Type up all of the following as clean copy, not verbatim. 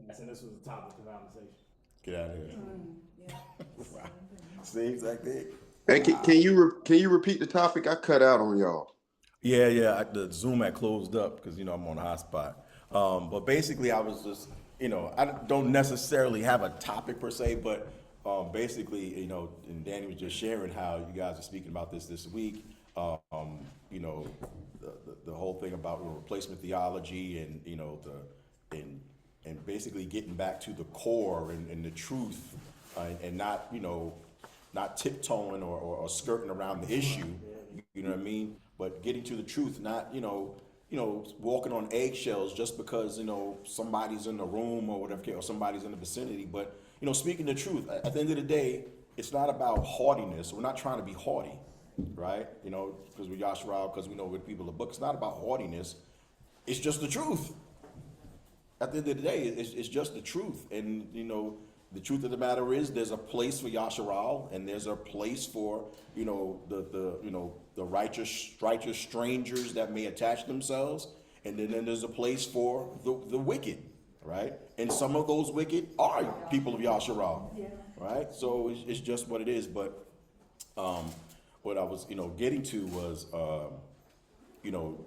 And this was the topic of conversation. Get out of here. Yeah. Wow. Same exact thing. Hey, can you repeat the topic? I cut out on y'all. Yeah, yeah. The Zoom had closed up because I'm on a hotspot. But basically, I was just, I don't necessarily have a topic per se, but basically, and Danny was just sharing how you guys are speaking about this week. You know, the whole thing about replacement theology, and and basically getting back to the core and the truth, and not not tiptoeing or skirting around the issue. You know what I mean? But getting to the truth, not walking on eggshells just because somebody's in the room or whatever, or somebody's in the vicinity. But speaking the truth. At the end of the day, it's not about haughtiness. We're not trying to be haughty, right? Because we're Yashua, because we know we're people of the book. It's not about haughtiness. It's just the truth. At the end of the day, it's just the truth. And the truth of the matter is, there's a place for Yasharal, and there's a place for the righteous strangers that may attach themselves, and then there's a place for the wicked, right? And some of those wicked are people of Yasharal, right? So it's just what it is. But what I was getting to was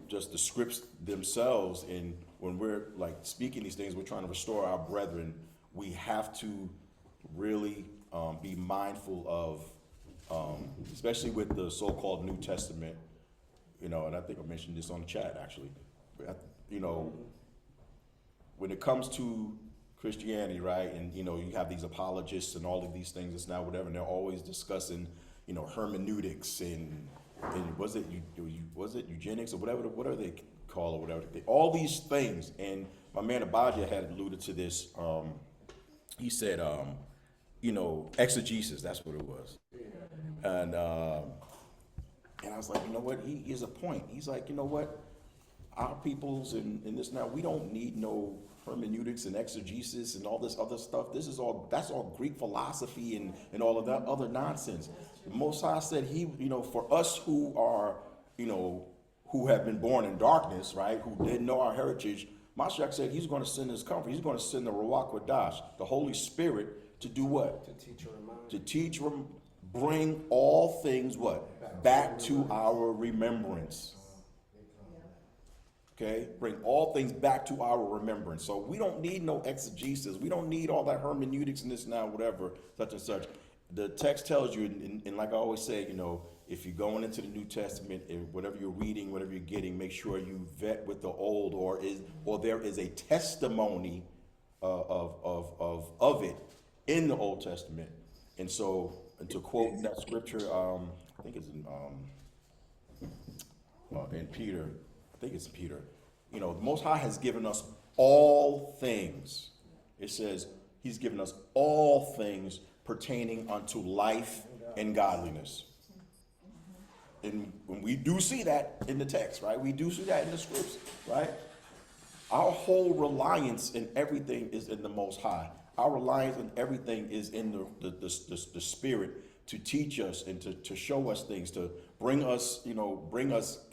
just the scripts themselves. And when we're like speaking these things, we're trying to restore our brethren. We have to really be mindful of, especially with the so-called New Testament, and I think I mentioned this on the chat actually. When it comes to Christianity, right, and you have these apologists and all of these things, it's now whatever, and they're always discussing, hermeneutics and was it eugenics or whatever they call it, whatever all these things. And my man Abadja had alluded to this. He said, exegesis. That's what it was. And I was like, you know what? He has a point. He's like, you know what? Our peoples and this now, we don't need no hermeneutics and exegesis and all this other stuff. That's all Greek philosophy and all of that other nonsense. The Most High said for us who are, who have been born in darkness, right? Who didn't know our heritage, Mashiach said he's going to send his comfort. He's going to send the Ruach Kodash, the Holy Spirit, to do what? To teach, bring all things what? Back to our remembrance. Okay? Bring all things back to our remembrance. So we don't need no exegesis. We don't need all that hermeneutics and this now, whatever, such and such. The text tells you, and like I always say, if you're going into the New Testament, whatever you're reading, whatever you're getting, make sure you vet with the old, or there is a testimony of it in the Old Testament. And so, and to quote that scripture, I think it's in Peter. I think it's Peter. The Most High has given us all things. It says He's given us all things pertaining unto life and godliness. And when we do see that in the text, right? We do see that in the scripts, right? Our whole reliance in everything is in the Most High. Our reliance in everything is in the Spirit to teach us and to show us things, to bring us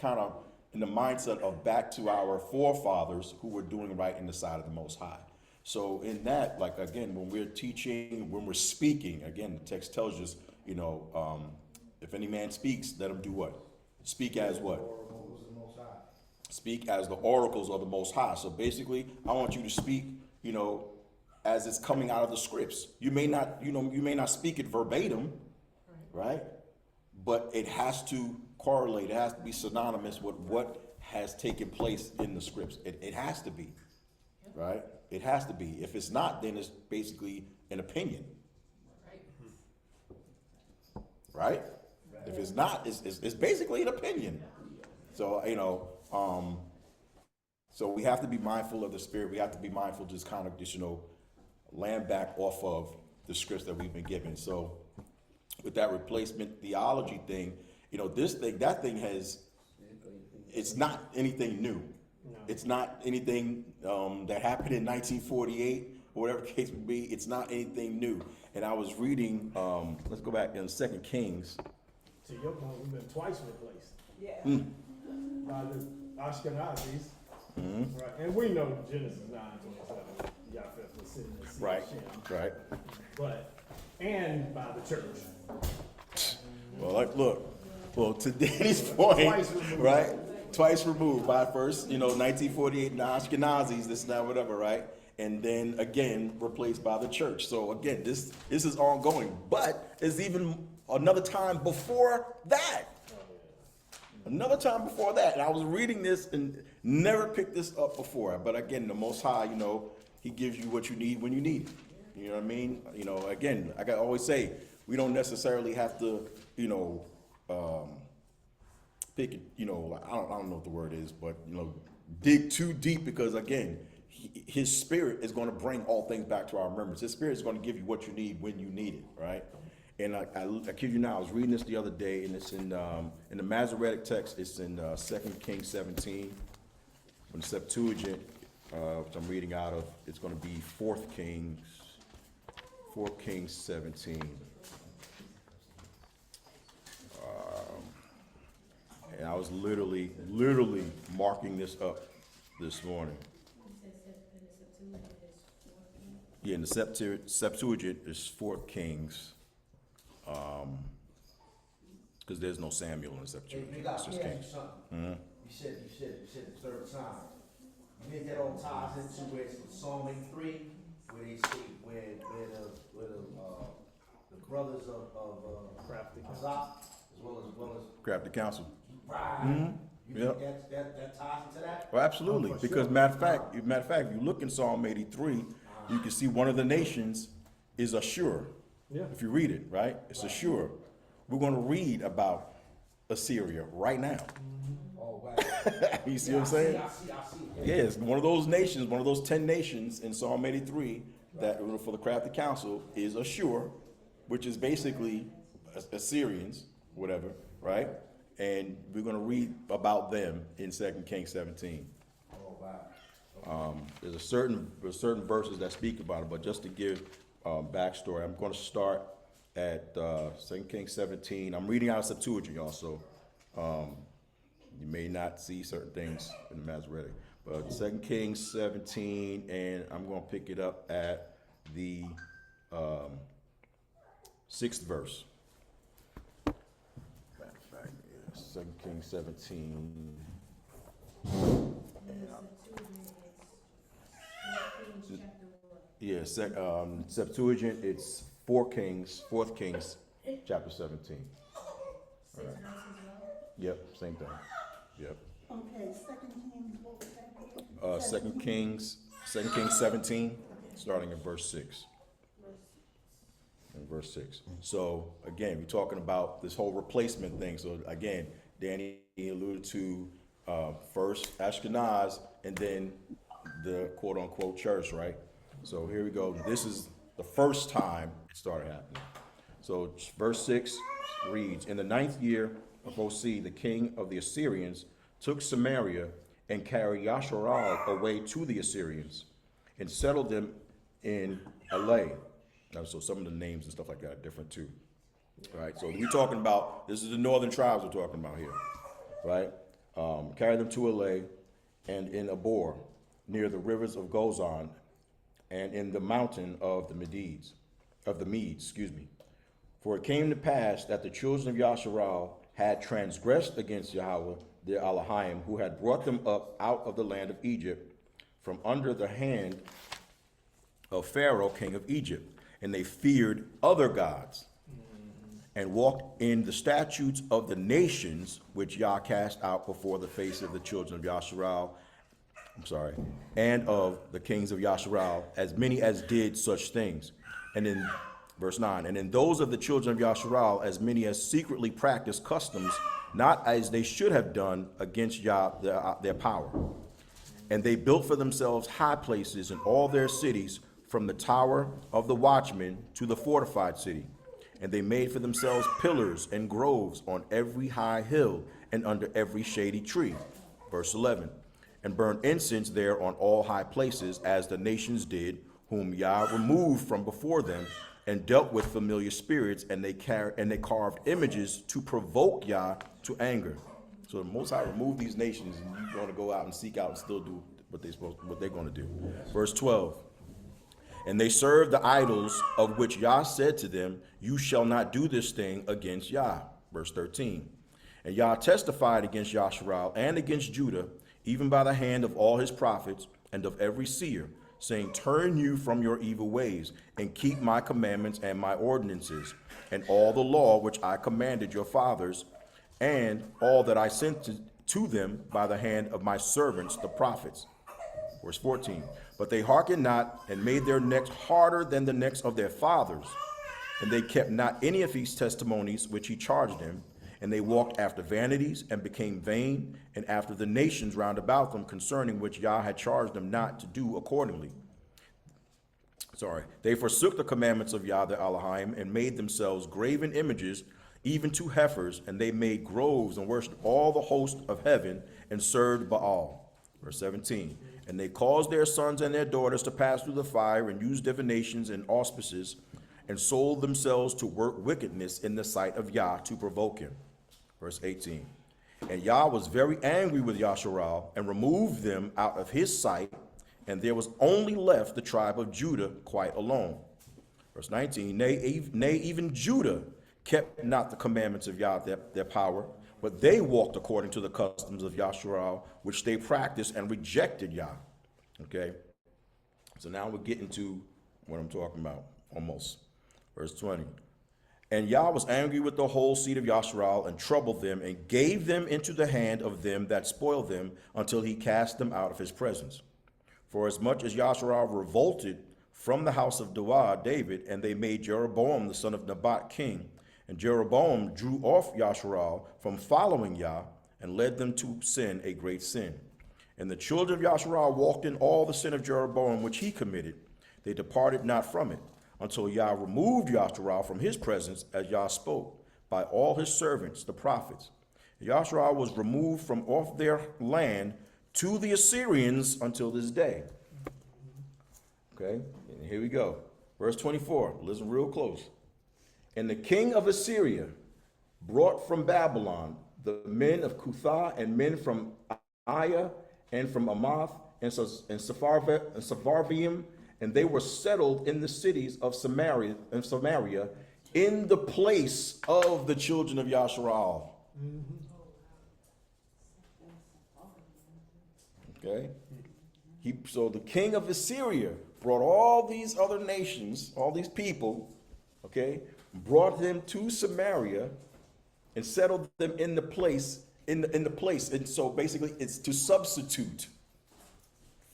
kind of in the mindset of back to our forefathers who were doing right in the sight of the Most High. So in that, like, again, when we're teaching, when we're speaking, again, the text tells us, if any man speaks, let him do what? Speak as what? Speak as the oracles of the Most High. So basically, I want you to speak, as it's coming out of the scripts. You may not speak it verbatim, right? But it has to correlate. It has to be synonymous with what has taken place in the scripts. It has to be, right? It has to be. If it's not, then it's basically an opinion, right? If it's not, it's basically an opinion. So, so we have to be mindful of the Spirit. We have to be mindful, just kind of land back off of the scripts that we've been given. So with that replacement theology thing, that thing it's not anything new. It's not anything that happened in 1948 or whatever the case may be. It's not anything new. And I was reading, let's go back in 2 Kings. To your point, we've been twice replaced Yeah. by the Ashkenazis, right? And we know Genesis 9:27. Japheth was sitting in the seat Right, of Shem, right. but, and by the church. Well, like, look, well, to Danny's point, Twice removed. right? Twice removed by first, 1948, the Ashkenazis, this, that, whatever, right? And then again, replaced by the church. So again, this is ongoing, but it's even another time before that. Another time before that. And I was reading this and never picked this up before. But again, the Most High, he gives you what you need when you need it. You know what I mean? Again, I always say, we don't necessarily have to, pick it, I don't know what the word is, but, dig too deep because again, his spirit is going to bring all things back to our remembrance. His spirit is going to give you what you need when you need it, right? And I kid you not, I was reading this the other day, and it's in the Masoretic text. It's in 2 Kings 17. When the Septuagint, which I'm reading out of, it's going to be 4 Kings 17. And I was literally marking this up this morning. Yeah, in the Septuagint is 4 Kings, because there's no Samuel in the Septuagint. Hey, It's just let me ask Kings. you something. You said the third time. You think that all ties into where it's Psalm 83, where they say where the brothers of Crafty counsel. Azak, as well as Crafty counsel. right. You Yep. think that ties into that? Well, absolutely, Oh, for because sure. matter of fact, if you look in Psalm 83, you can see one of the nations is Ashur. Yeah. If you read it, right? It's Ashur. We're going to read about Assyria right now. Oh, wow. You see what I'm saying? I see. Yeah, it's one of those nations, one of those 10 nations in Psalm 83 that for the crafty counsel is Ashur, which is basically Assyrians, whatever, right? And we're going to read about them in 2 Kings 17. Oh, wow. There's certain verses that speak about it, but just to give backstory, I'm going to start at 2 Kings 17. I'm reading out of Septuagint, y'all, so you may not see certain things in the Masoretic. But 2 Kings 17, and I'm going to pick it up at the 6th verse. Matter of fact, yeah, 2 Kings 17. Yeah, Septuagint, it's 4 Kings, 4th Kings, chapter 17. All right. Yep, same thing. Yep. Okay, Second Kings, what was that? 2 Kings 17, starting at verse 6. In verse 6. So again, we're talking about this whole replacement thing. So again, Danny alluded to first Ashkenaz and then the quote unquote church, right? So here we go. This is the first time it started happening. So verse 6 reads, in the 9th year of Osee, the king of the Assyrians took Samaria and carried Yasharal away to the Assyrians and settled them in Alai. So some of the names and stuff like that are different too. Right? So we're talking about, this is the northern tribes we're talking about here. Right? Carried them to Alai and in Abor, near the rivers of Gozan, and in the mountain of the Medes. For it came to pass that the children of Yasharal had transgressed against Yahweh, their Elohim, who had brought them up out of the land of Egypt, from under the hand of Pharaoh, king of Egypt. And they feared other gods, and walked in the statutes of the nations which Yah cast out before the face of the children of Yasharal, and of the kings of Yasharal, as many as did such things. And in verse 9, and in those of the children of Yasharal, as many as secretly practiced customs, not as they should have done against Yah, their power. And they built for themselves high places in all their cities, from the tower of the watchman to the fortified city. And they made for themselves pillars and groves on every high hill and under every shady tree. Verse 11, and burned incense there on all high places, as the nations did, whom Yah removed from before them, and dealt with familiar spirits, and they carved images to provoke Yah to anger. So the Most High removed these nations, and you're going to go out and seek out and still do what they're going to do. Verse 12. And they served the idols of which Yah said to them, you shall not do this thing against Yah. Verse 13. And Yah testified against Yasharal and against Judah, even by the hand of all his prophets and of every seer, saying, turn you from your evil ways, and keep my commandments and my ordinances, and all the law which I commanded your fathers, and all that I sent to them by the hand of my servants, the prophets. Verse 14. But they hearkened not, and made their necks harder than the necks of their fathers, and they kept not any of his testimonies which he charged them, and they walked after vanities, and became vain, and after the nations round about them, concerning which Yah had charged them not to do accordingly. They forsook the commandments of Yah the Elohim, and made themselves graven images, even to heifers, and they made groves, and worshipped all the host of heaven, and served Baal. Verse 17. And they caused their sons and their daughters to pass through the fire, and used divinations and auspices, and sold themselves to work wickedness in the sight of Yah, to provoke him. Verse 18. And Yah was very angry with Yasharal, and removed them out of his sight, and there was only left the tribe of Judah quite alone. Verse 19. Nay, even Judah kept not the commandments of Yah, their power, but they walked according to the customs of Yasharal, which they practiced, and rejected Yah. Okay? So now we're getting to what I'm talking about, almost. Verse 20. And Yah was angry with the whole seed of Yasharal, and troubled them, and gave them into the hand of them that spoiled them, until he cast them out of his presence. For as much as Yasharal revolted from the house of David, and they made Jeroboam the son of Nebat king, and Jeroboam drew off Yasharal from following Yah, and led them to sin, a great sin. And the children of Yasharal walked in all the sin of Jeroboam which he committed. They departed not from it, until Yah removed Yasharal from his presence, as Yah spoke, by all his servants, the prophets. Yasharal was removed from off their land to the Assyrians until this day. Okay, and here we go. Verse 24, listen real close. And the king of Assyria brought from Babylon the men of Cuthah, and men from Aya, and from Amath, and Sepharvaim, and they were settled in the cities of Samaria, in the place of the children of Yasharal. Okay? So the king of Assyria brought all these other nations, all these people, okay, brought them to Samaria and settled them in the place, in the place. And so basically it's to substitute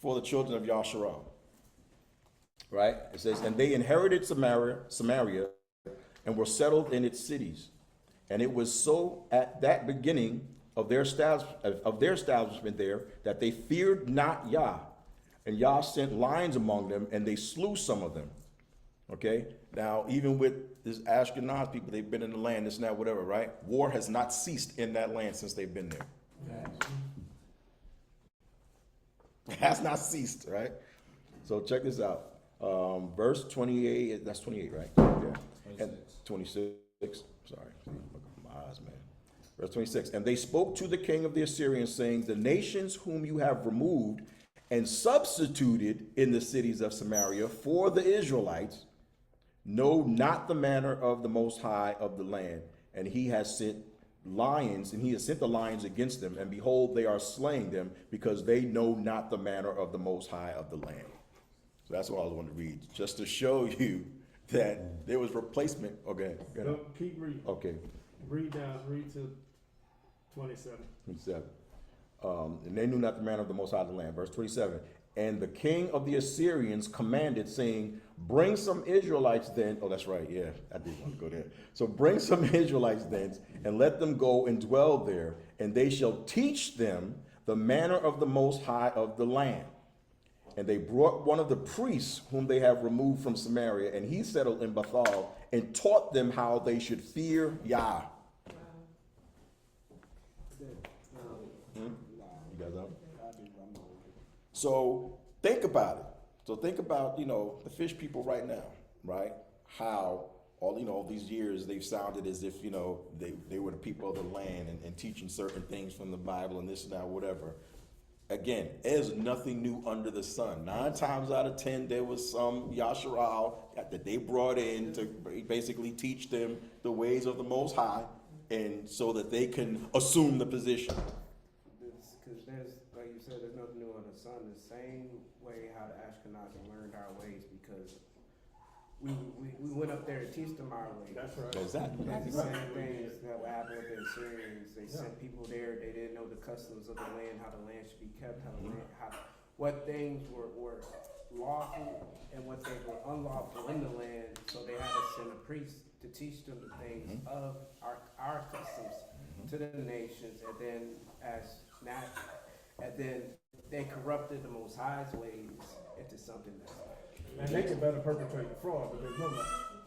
for the children of Yasharal. Right? It says, and they inherited Samaria and were settled in its cities. And it was so at that beginning of their establishment there, that they feared not Yah. And Yah sent lions among them, and they slew some of them. Okay? Now, even with this Ashkenaz people, they've been in the land, this and that, whatever, right? War has not ceased in that land since they've been there. It has not ceased, right? So check this out. Verse 28, that's 28, right? Yeah. 26. Sorry. Look at my eyes, man. Verse 26, and they spoke to the king of the Assyrians, saying, the nations whom you have removed and substituted in the cities of Samaria for the Israelites know not the manner of the Most High of the land, and he has sent lions, and he has sent the lions against them, and behold, they are slaying them, because they know not the manner of the Most High of the land. So that's what I was wanting to read, just to show you that there was replacement. Okay. No, keep reading. Okay. Read to 27. 27. And they knew not the manner of the Most High of the land. Verse 27. And the king of the Assyrians commanded, saying, bring some Israelites then. Oh, that's right. Yeah, I did want to go there. So bring some Israelites thence, and let them go and dwell there, and they shall teach them the manner of the Most High of the land. And they brought one of the priests whom they have removed from Samaria, and he settled in Bethel, and taught them how they should fear Yah. You guys up? So think about it. So think about, the fish people right now, right? How all these years they've sounded as if, they were the people of the land, and teaching certain things from the Bible and this and that, whatever. again, there's nothing new under the sun. 9 times out of 10, there was some Yasharal that they brought in to basically teach them the ways of the Most High, and so that they can assume the position. Because there's, like you said, there's nothing new under the sun. The same way how the Ashkenazi learned our ways, because we went up there to teach them our ways. That's right. Exactly. That's the same things that happened with the Assyrians. They sent people there. They didn't know the customs of the land, how the land should be kept, what things were lawful and what things were unlawful in the land. So they had to send a priest to teach them the things of our customs to the nations, and then they corrupted the Most High's ways into something that's And they can better perpetrate the fraud, because remember,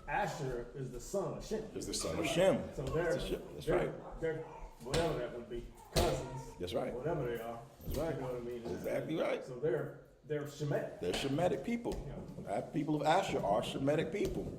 Asher is the son of Shem. It's the son of Shem. So they're, That's right. they're, whatever that would be, cousins. That's right. Whatever they are. That's right. You know what I mean? Exactly right. So they're Shemitic. They're Shemitic people. People of Asher are Shemitic people.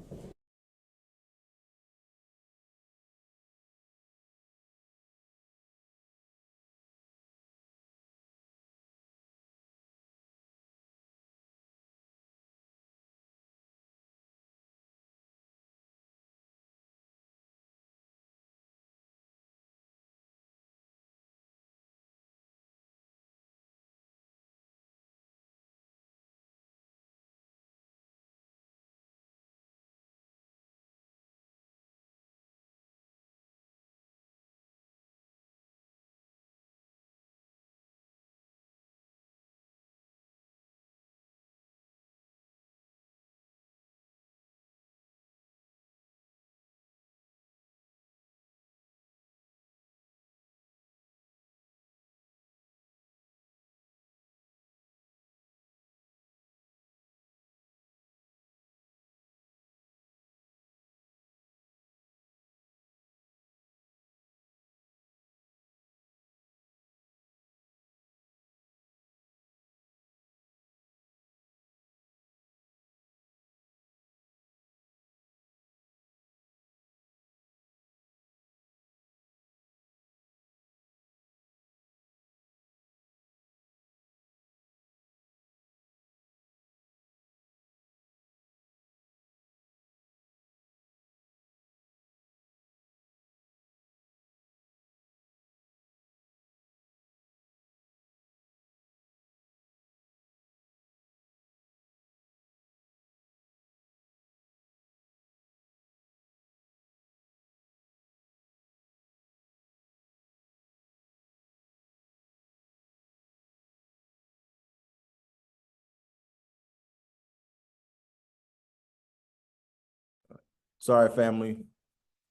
Sorry, family.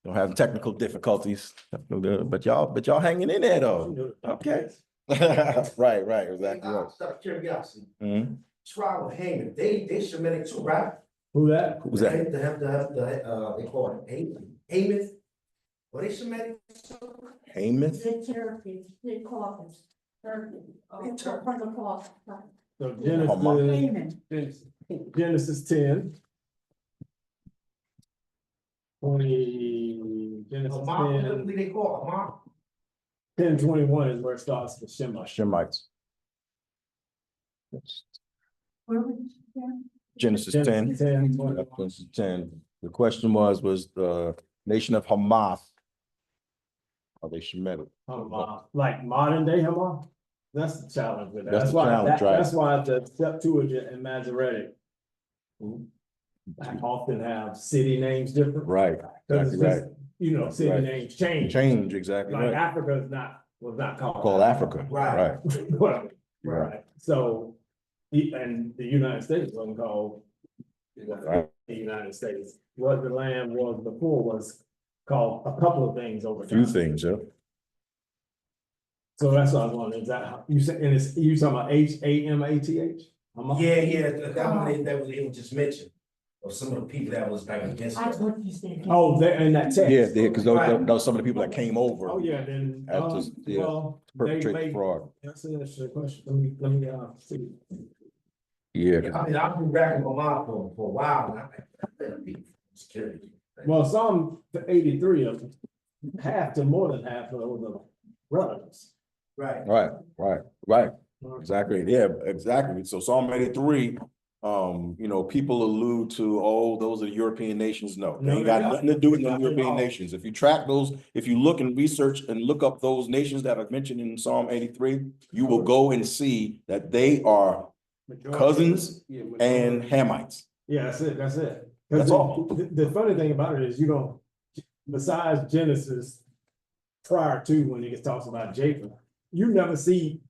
Don't have technical difficulties, but y'all hanging in there though. Okay. Right, exactly right. Out of curiosity, Mhm. tribe of Haman, they Shemitic too, right? Who that? Who's that? They call it Haman. Were they Shemitic? Hamath? The Cherokee, the Caucus, Turkey, from the Caucus. So Haman. Genesis 10. 20, Genesis Haman, 10, what they call it, Haman? 10:21 is where it starts with Shemite. Shemites. Where was it? Genesis 10. 10, 21. Genesis 10. The question was the nation of Hamath. Are they Shemitic? Like modern day Hamas? That's the challenge with that. That's the challenge, right. That's why the Septuagint and Masoretic often have city names different. Right, Because exactly it's right. just, city Right. names change. Change, exactly Like right. Africa was not called. Called Africa. Right. Well, Right. So, and the United States wasn't called Right. the United States. What the land was before was called a couple of things over A few time. things, yeah. So that's what I was wondering, is that, you said, and it's, you talking about Hamath? Yeah, that was just mentioned. Of some of the people that was like against. That's what you said. Oh, they're in that text. Yeah, because Right. those some of the people that came over. Oh, yeah, then, Had to, yeah, well, perpetrate they, fraud. that's an interesting question, let me, see. Yeah. I mean, I've been racking my mind for a while, and I better be security. Well, some 83 of them, half to more than half of those are relatives. Right. Right. Exactly, yeah, exactly. So Psalm 83, people allude to, oh, those are European nations. No, they ain't got nothing to do with the European nations. If you track those, if you look and research and look up those nations that are mentioned in Psalm 83, you will go and see that they are cousins and Hamites. Yeah, that's it, that's it. 'Cause That's all. The funny thing about it is you don't, besides Genesis, prior to when it talks about Japheth, you never see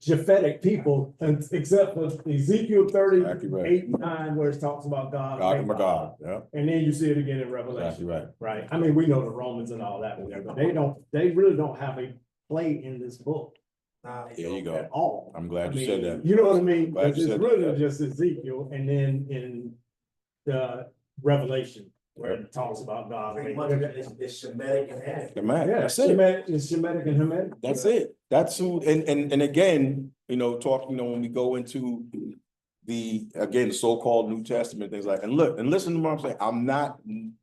Japhetic people, except for Ezekiel Exactly right. 38:9, where it talks about God. God, my God, yeah, And then you see it again in exactly Revelation, right. right? I mean, we know the Romans and all that, but they really don't have a play in this book There you go. at all. I'm glad I you mean, said that. You know what I mean? Glad It's you said really that. just Ezekiel, and then in the Revelation, where it talks about God. Pretty much it's Shemitic and Hamitic. The man, Yeah, that's it. It's Shemitic and Hamitic. That's it. That's who, and again, when we go into the so-called New Testament, things like, and listen to what I'm saying.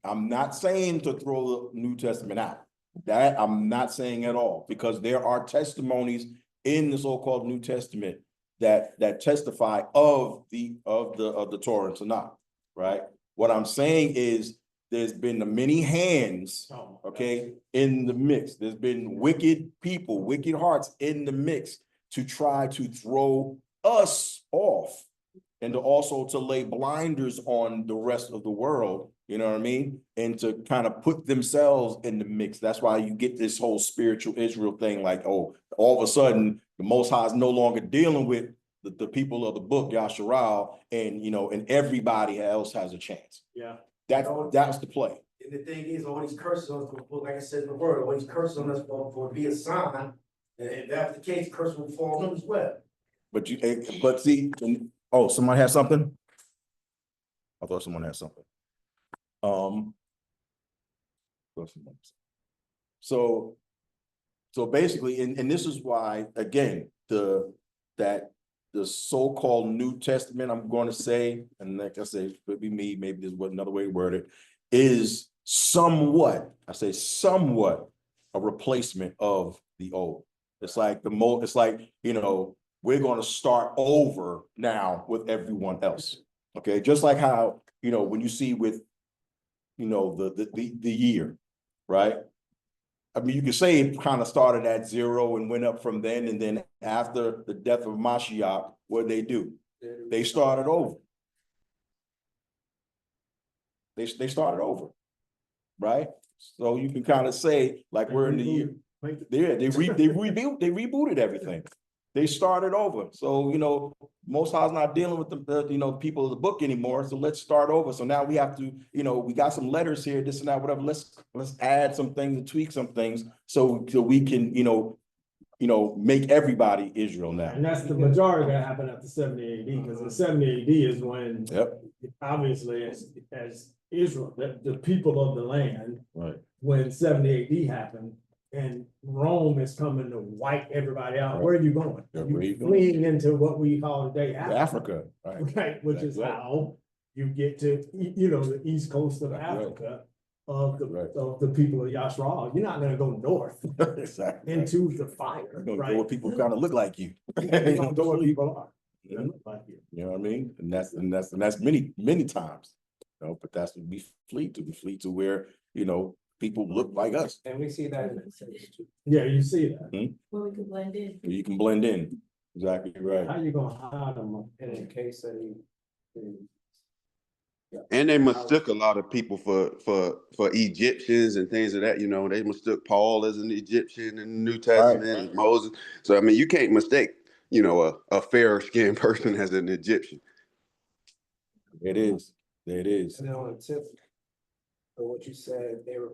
I'm not saying to throw the New Testament out. That I'm not saying at all, because there are testimonies in the so-called New Testament that testify of the Torah and Tanakh, right? What I'm saying is there's been many hands, okay, in the mix. There's been wicked people, wicked hearts in the mix to try to throw us off, and to lay blinders on the rest of the world, you know what I mean? And to kind of put themselves in the mix. That's why you get this whole spiritual Israel thing, like, oh, all of a sudden the Most High is no longer dealing with the people of the book, Yasharal, and everybody else has a chance. Yeah. That's the play. And the thing is, all these curses on us, like I said before, all these curses on us for be a sign, and if that's the case, curse will fall on them as well. But see, somebody has something? I thought someone had something. So basically, and this is why, again, the so-called New Testament, I'm going to say, and like I say, it could be me, maybe this was another way to word it, is somewhat a replacement of the old. It's like we're going to start over now with everyone else. Okay, just like how when you see with the year, right? I mean, you could say it kind of started at 0 and went up from then, and then after the death of Mashiach, what they do? They started over. They started over, right? So you can kind of say, like, we're in the year. Yeah, they rebooted everything. They started over. So, Most High's not dealing with the people of the book anymore. So let's start over. So now we have to, we got some letters here, this and that, whatever. Let's add some things and tweak some things so we can, make everybody Israel now. And that's the majority that happened after 70 AD, because in 70 AD is when, obviously, as Israel, the people of the land, right, when 70 AD happened, and Rome is coming to wipe everybody out. Right. Where are you going? You're fleeing into what we call today Africa. Right, which is how you get to, the east coast of Africa, of the people of Yashra. You're not gonna go north into the fire. You're gonna go where people kind of look like you. You're gonna go where people are. Like you. You know what I mean? And that's many times. But that's what we flee to. We flee to where, people look like us. And we see that in the cities too. Yeah, you see that. Well, we can blend in. You can blend in. Exactly right. How you gonna hide them? In case of And they mistook a lot of people for Egyptians and things of that. They mistook Paul as an Egyptian in the New Testament, and Moses. So I mean, you can't mistake, a fair skinned person as an Egyptian. It is. It is. And then on the tip of what you said, they were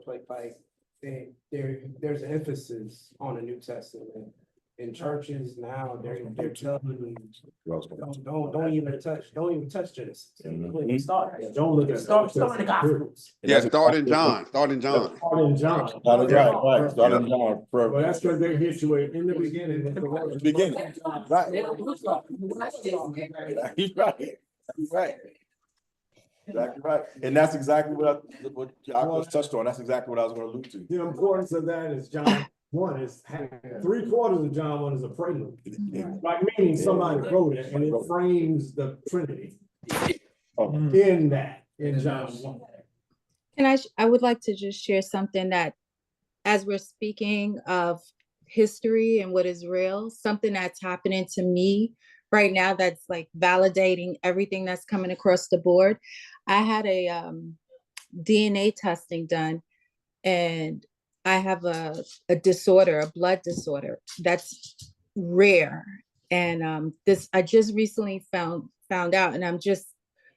there's an emphasis on the New Testament. In churches now, they're telling don't even touch Genesis. Don't look at Start in the Gospels. Yeah, start in John. Start in John. Right. Start in John. Well, that's because they hit you in the beginning. He's right. Exactly right. And that's exactly what I was touched on. That's exactly what I was going to allude to. The importance of that is John 1 is 3/4 of John 1 is a prelude. Like meaning somebody wrote it and it frames the Trinity in that, in John 1. I would like to just share something that, as we're speaking of history and what is real, something that's happening to me right now that's like validating everything that's coming across the board. I had a DNA testing done, and I have a disorder, a blood disorder that's rare. And this I just recently found out, and I'm just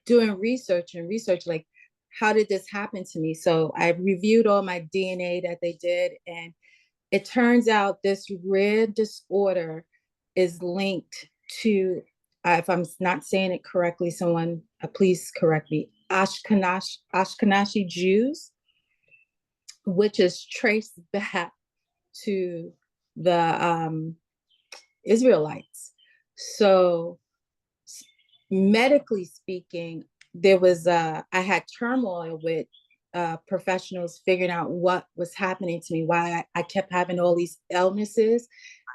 doing research like, how did this happen to me? So I reviewed all my DNA that they did, and it turns out this rare disorder is linked to, if I'm not saying it correctly, someone please correct me, Ashkenazi Jews, which is traced back to the Israelites. So medically speaking, there was I had turmoil with professionals figuring out what was happening to me, why I kept having all these illnesses.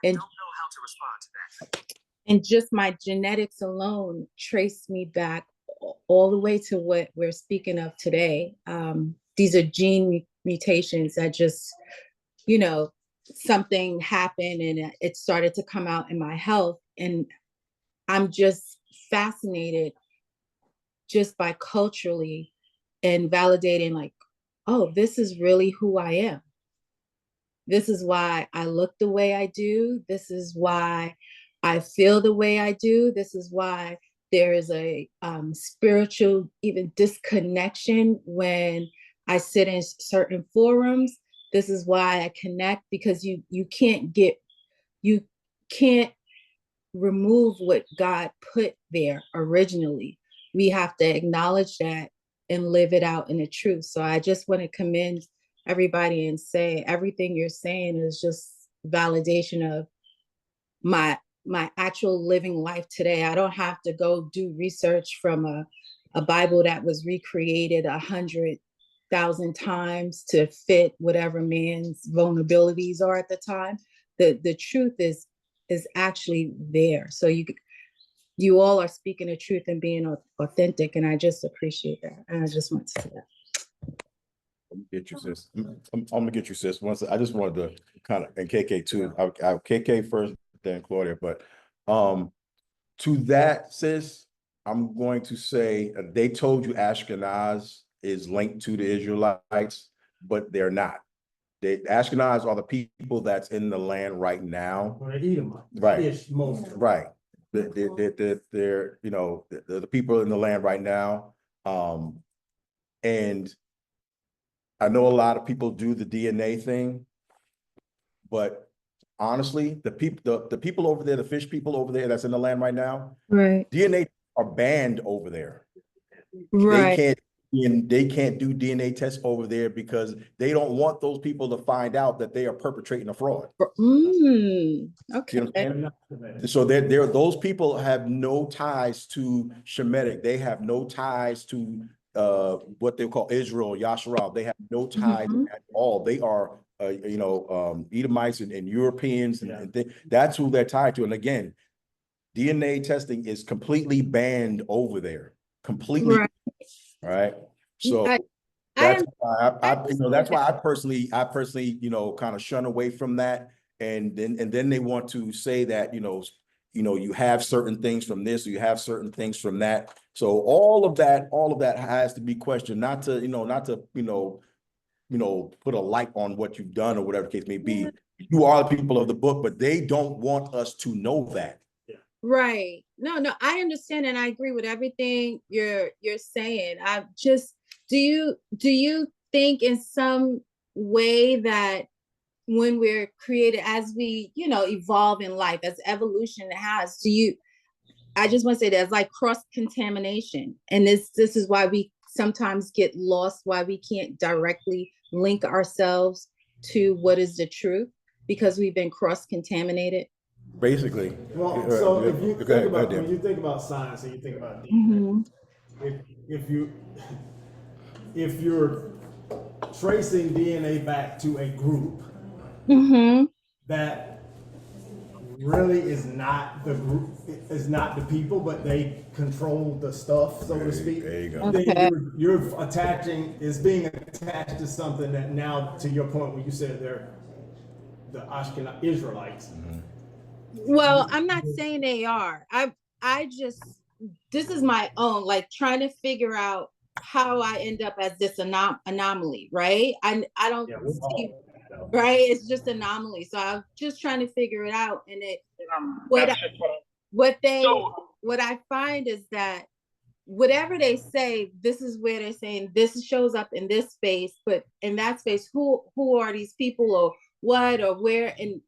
And I don't know how to respond to that. And just my genetics alone traced me back all the way to what we're speaking of today. These are gene mutations that just, something happened and it started to come out in my health. And I'm just fascinated just by culturally and validating, like, oh, this is really who I am. This is why I look the way I do. This is why I feel the way I do. This is why there is a spiritual even disconnection when I sit in certain forums. This is why I connect, because you can't remove what God put there originally. We have to acknowledge that and live it out in the truth. So I just want to commend everybody and say everything you're saying is just validation of my actual living life today. I don't have to go do research from a Bible that was recreated 100,000 times to fit whatever man's vulnerabilities are at the time. The truth is actually there. So you all are speaking the truth and being authentic, and I just appreciate that. And I just want to say that. Get you, sis. I'm gonna get you, sis. Once I just wanted to kind of, and KK too. I'll KK first, then Claudia. But to that, sis, I'm going to say they told you Ashkenaz is linked to the Israelites, but they're not. The Ashkenaz are the people that's in the land right now. Or the Edomites. Right. Most. Right. They're the people in the land right now. And I know a lot of people do the DNA thing, but honestly, the people over there, the fish people over there that's in the land right now, Right. DNA are banned over there. Right. They can't do DNA tests over there because they don't want those people to find out that they are perpetrating a fraud. Okay. You know, so those people have no ties to Shemitic. They have no ties to what they call Israel, Yasharal. They have no ties at all. They are Edomites and Europeans, and that's who they're tied to. And again, DNA testing is completely banned over there. Completely. Right. All right. So that's why I personally, kind of shun away from that. And then they want to say that, you have certain things from this, or you have certain things from that. So all of that has to be questioned, not to put a light on what you've done or whatever the case may be. You are the people of the book, but they don't want us to know that. Right. No, I understand, and I agree with everything you're saying. I just, do you think in some way that when we're created, as we, evolve in life, as evolution has, I just want to say there's like cross-contamination. And this is why we sometimes get lost, why we can't directly link ourselves to what is the truth, because we've been cross-contaminated. Basically. Well, so if you think about, when you think about science and you think about DNA, if you're tracing DNA back to a group, Mm-hmm. that really is not the group, is not the people, but they control the stuff, so to speak. There you go. Then Okay. you're attaching, is being attached to something that now, to your point, when you said they're the Ashkenaz Israelites. Well, I'm not saying they are. I just, this is my own, like trying to figure out how I end up as this anomaly, right? I don't Yeah, we're see, all. right? It's just anomaly. So I'm just trying to figure it out. And what what they what I find is that whatever they say, this is where they're saying this shows up in this space, but in that space, who are these people or what or where? And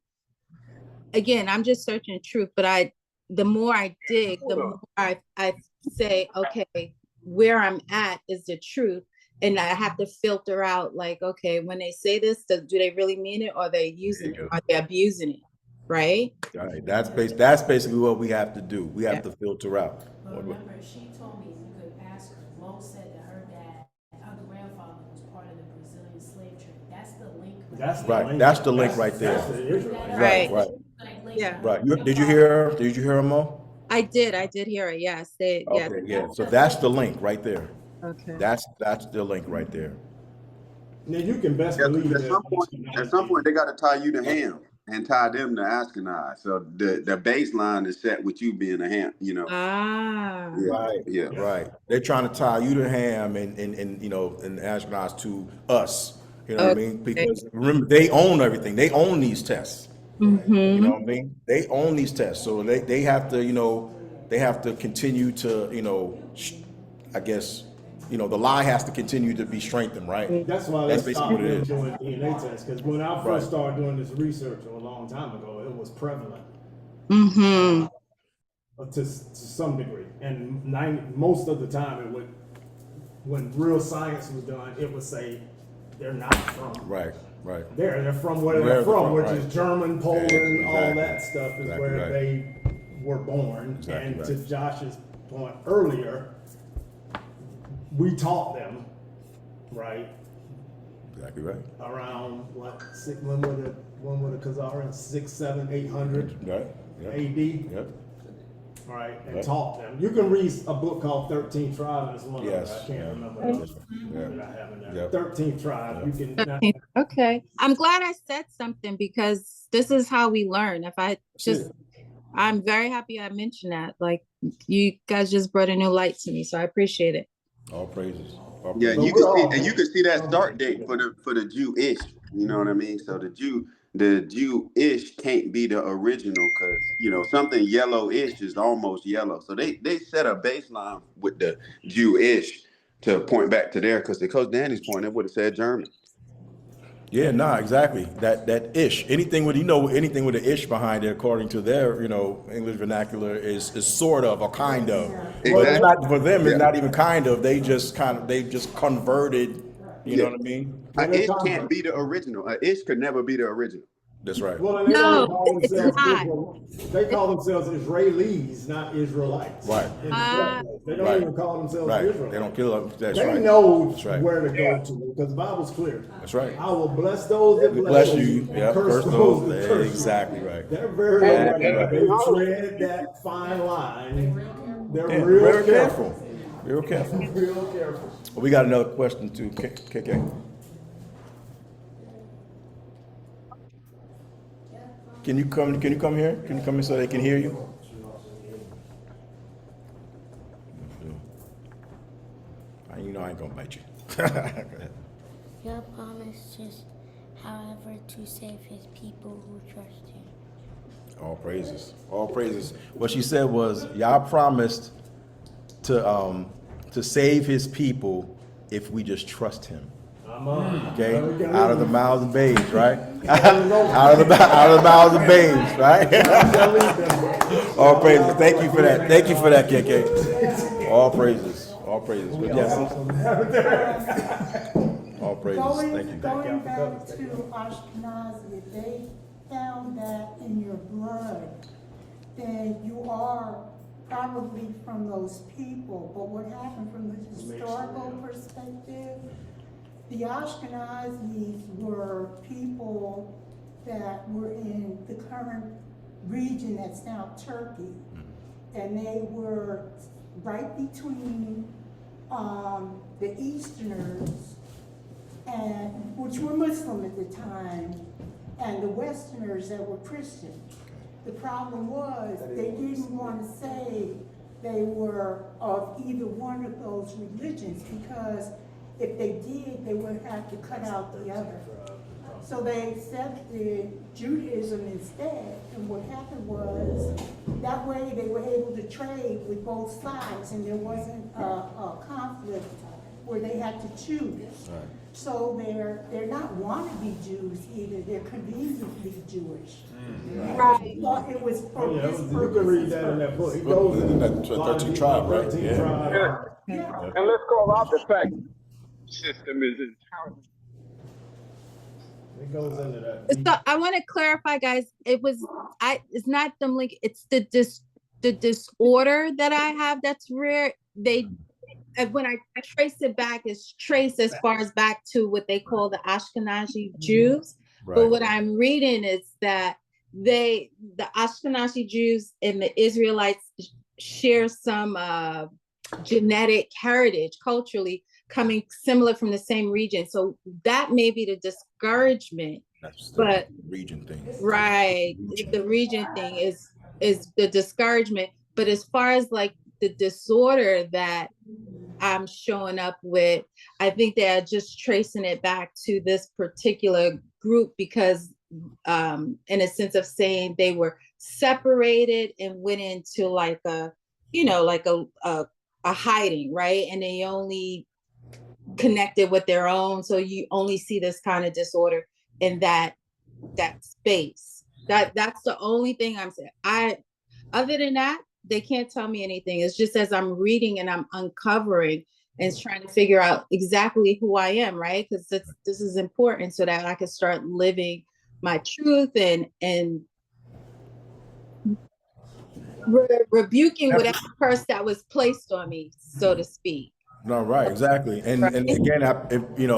again, I'm just searching truth, but the more I dig, the more I say, okay, where I'm at is the truth. And I have to filter out like, okay, when they say this, do they really mean it, or are they using it? Are they abusing it? Right? All right, that's basically what we have to do. We have to filter out. But remember, she told me you could ask her. Mo said that her dad, her grandfather was part of the Brazilian slave trade. That's the link. That's the Right, link. that's the link right there. That's the Israelites. Right. Right. Yeah. Right. Did you hear her? Did you hear her, Mo? I did hear it. Yes. Yes. Okay, yeah. So that's the link right there. Okay. That's the link right there. Now you can best Yeah, 'cause believe at some point they got to tie you to Ham and tie them to Ashkenaz. So the baseline is set with you being a Ham. You know. Ah. Yeah. Right. Yeah. Right. They're trying to tie you to Ham and you know, and Ashkenaz to us. You know what I mean? Because remember, they own everything. They own these tests. Mm-hmm. You know what I mean? They own these tests. So they have to, you know, they have to continue to, you know, I guess, you know, the lie has to continue to be strengthened, right? that's why That's they basically stopped what it them is. doing DNA tests. Because when I Right. first started doing this research a long time ago, it was prevalent Mm-hmm. to some degree, and most of the time it would, when real science was done, it would say they're not from Right. Right. there. They're from where Where they're from, which right. is German, Poland, Yeah, all exactly. that stuff is Exactly where right. they were born. Exactly And right. to Josh's point earlier, we taught them, right, Exactly right. around what, when were the Khazarians, 600, 700, 800 Right. Yep. AD, Yep. right, and Yep. taught them. You can read a book called 13th Tribe, and it's one Yes. of them. I can't Yeah. remember Yeah. that I have in there. Yep. 13th Tribe, you can. Okay. I'm glad I said something because this is how we learn. If I just, I'm very happy I mentioned that. Like you guys just brought a new light to me, so I appreciate it. All praises. All Yeah, praises. and you can see that start date for the Jewish. You know what I mean? So the Jewish can't be the original because you know something yellowish is almost yellow. So they set a baseline with the Jewish to point back to there because to Coach Danny's point, it would have said German. Yeah, nah, exactly. That ish. Anything with anything with an ish behind it, according to their, you know, English vernacular, is sort of or kind of. But it's not for them. It's Yeah. not even kind of. They just converted. You know what I mean? A ish can't be the original. A ish could never be the original. That's right. Well, and they No, don't call it's themselves not. They call themselves Israelis, not Israelites. Right. In the first place. They don't Right. even call themselves Right. Israelites. They don't kill them. That's They right. know That's right. where to go to because the Bible's clear. That's right. I will bless those that Bless you. and Yeah. curse Curse those those. that curse you. Exactly right. They're very Exactly aware. right. They tread that fine line. They're Yeah, real very careful. careful. Real careful. Real careful. We got another question too, KK. Can you come here? Can you come here so they can hear you? You know I ain't gonna bite you. Go ahead. Your promise just, however, to save his people who trust him. All praises. All praises. What she said was, y'all promised to save his people if we just trust him. Okay? Out of the mouths of babes, right? out of the mouths of babes, right? All praises. Thank you for that. Thank you for that, KK. All praises. All praises. But yes. All praises. Thank you. Going back to Ashkenazi, if they found that in your blood, then you are probably from those people. But what happened from the historical perspective, the Ashkenazis were people that were in the current region that's now Turkey. And they were right between the Easterners, and which were Muslim at the time, and the Westerners that were Christian. The problem was they didn't want to say they were of either one of those religions, because if they did, they would have to cut out the other. So they accepted Judaism instead, and what happened was, that way they were able to trade with both sides, and there wasn't a conflict where they had to choose. Right. So they're not wannabe Jews either, they're conveniently Jewish. Right. Well, it was for this You purpose. can read that in that book. It goes In that into 13 tribe, right? 13 Yeah. tribe. Yeah. And let's call out the fact system is intelligent. It goes into that. So I want to clarify, guys, it's not them link, it's the disorder that I have that's rare. When I trace it back, it's traced as far as back to what they call the Ashkenazi Jews. Right. But what I'm reading is that the Ashkenazi Jews and the Israelites share some genetic heritage culturally coming similar from the same region. So that may be the discouragement. That's the But region thing. right, the region thing is the discouragement. But as far as like the disorder that I'm showing up with, I think they're just tracing it back to this particular group because in a sense of saying they were separated and went into like a hiding, right? And they only connected with their own. So you only see this kind of disorder in that space. That's the only thing I'm saying. Other than that, they can't tell me anything. It's just as I'm reading and I'm uncovering and trying to figure out exactly who I am, right? Because this is important so that I can start living my truth and rebuking whatever curse that was placed on me, so to speak. No, right, exactly. And again,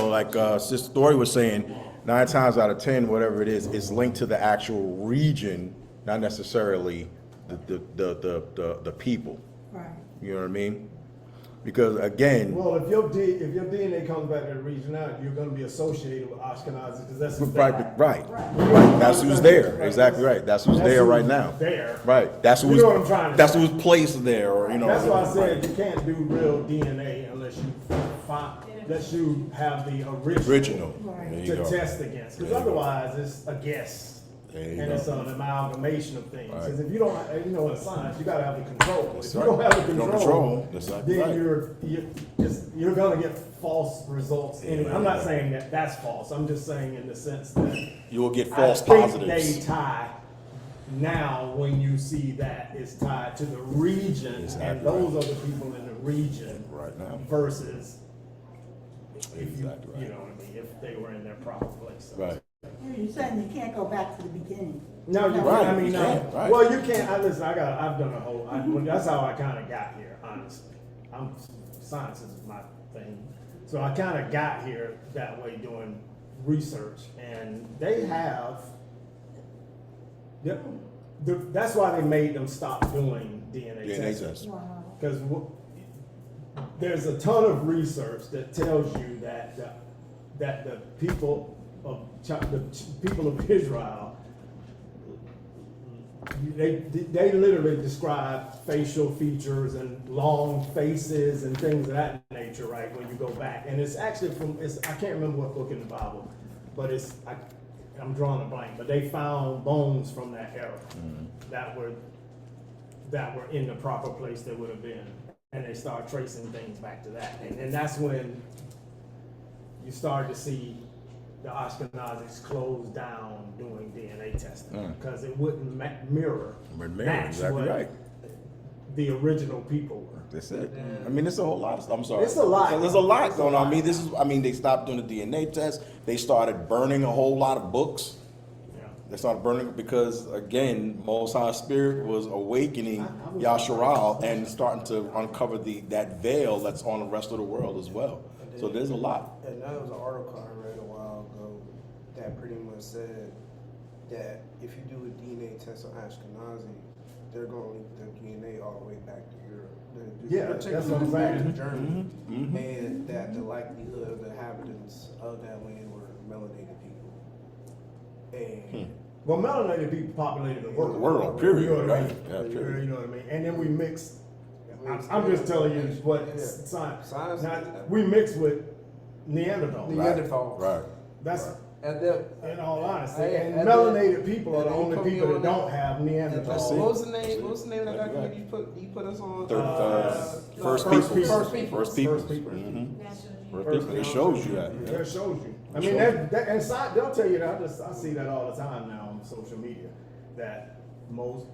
like Sister Story was saying, 9 times out of 10, whatever it is linked to the actual region, not necessarily the people. Right. You know what I mean? Because again, Well, if your DNA comes back to the regionality, you're going to be associated with Ashkenazi because that's right. That's who's there. Exactly right. That's who's there right now. There. Right. That's You who's know what I'm trying to that's say. who's placed there, or That's why I said you can't do real DNA unless you have the original There you to go. test against. Because There you go. otherwise, it's a guess. There you And go. it's an amalgamation of things. Right. Because if you don't, in science, you gotta have the control. That's If you right. don't have the If you don't control, control, that's exactly then right. you're gonna get false results. Anyway, I'm not Yeah. saying that that's false. I'm just saying in the sense that You will get false I think positives. they tie now when you see that it's tied to the region, Exactly and those are the people in the region Right now. versus if Exactly right. you know what I mean, if they were in their proper place. Right. You're saying you can't go back to the beginning. No, you Right, can't. I mean, you no. can't, right. Well, you can't. I've done a whole. That's how I kind of got here. Honestly, science is my thing, so I kind of got here that way doing research, and they have. Yep. That's why they made them stop doing DNA testing. tests. Wow. Because there's a ton of research that tells you that the people of Israel, they literally describe facial features and long faces and things of that nature, right? When you go back, and it's actually I can't remember what book in the Bible, but I'm drawing a blank. But they found bones from that era that were in the proper place they would have been. And they start tracing things back to that. And that's when you start to see the Ashkenazis close down doing DNA testing because it wouldn't mirror match exactly what right. the original people were. That's it. I mean, it's a whole lot of stuff. I'm sorry. It's a lot. There's a lot It's a going on. lot. I mean, they stopped doing the DNA test. They started burning a whole lot of books. Yeah. They started burning because, again, Most High Spirit was awakening Yasharal and starting to uncover that veil that's on the rest of the world as well. So there's a lot. And that was an article I read a while ago that pretty much said that if you do a DNA test on Ashkenazi, they're going to link the DNA all the way back to Europe. Yeah, that's what I'm back to saying. Germany, and that the likelihood of the inhabitants of that land were melanated people. And Well, melanated people populated the world. The world, period. You know what I mean? Right. Yeah, period. You know what I mean? And then we mixed. I'm just telling you what science. We mixed with Neanderthal. Neanderthal. Right. That's And then, in all honesty. Hey, And and melanated people are and the they only put me people that on don't that. have Neanderthal. what was the name? What was the name of that documentary you put us on? First First Peoples. People. First Peoples. First Peoples. First Peoples. It shows you that. Yeah. That shows you. I mean, that and they'll tell you that. I see that all the time now on social media, that most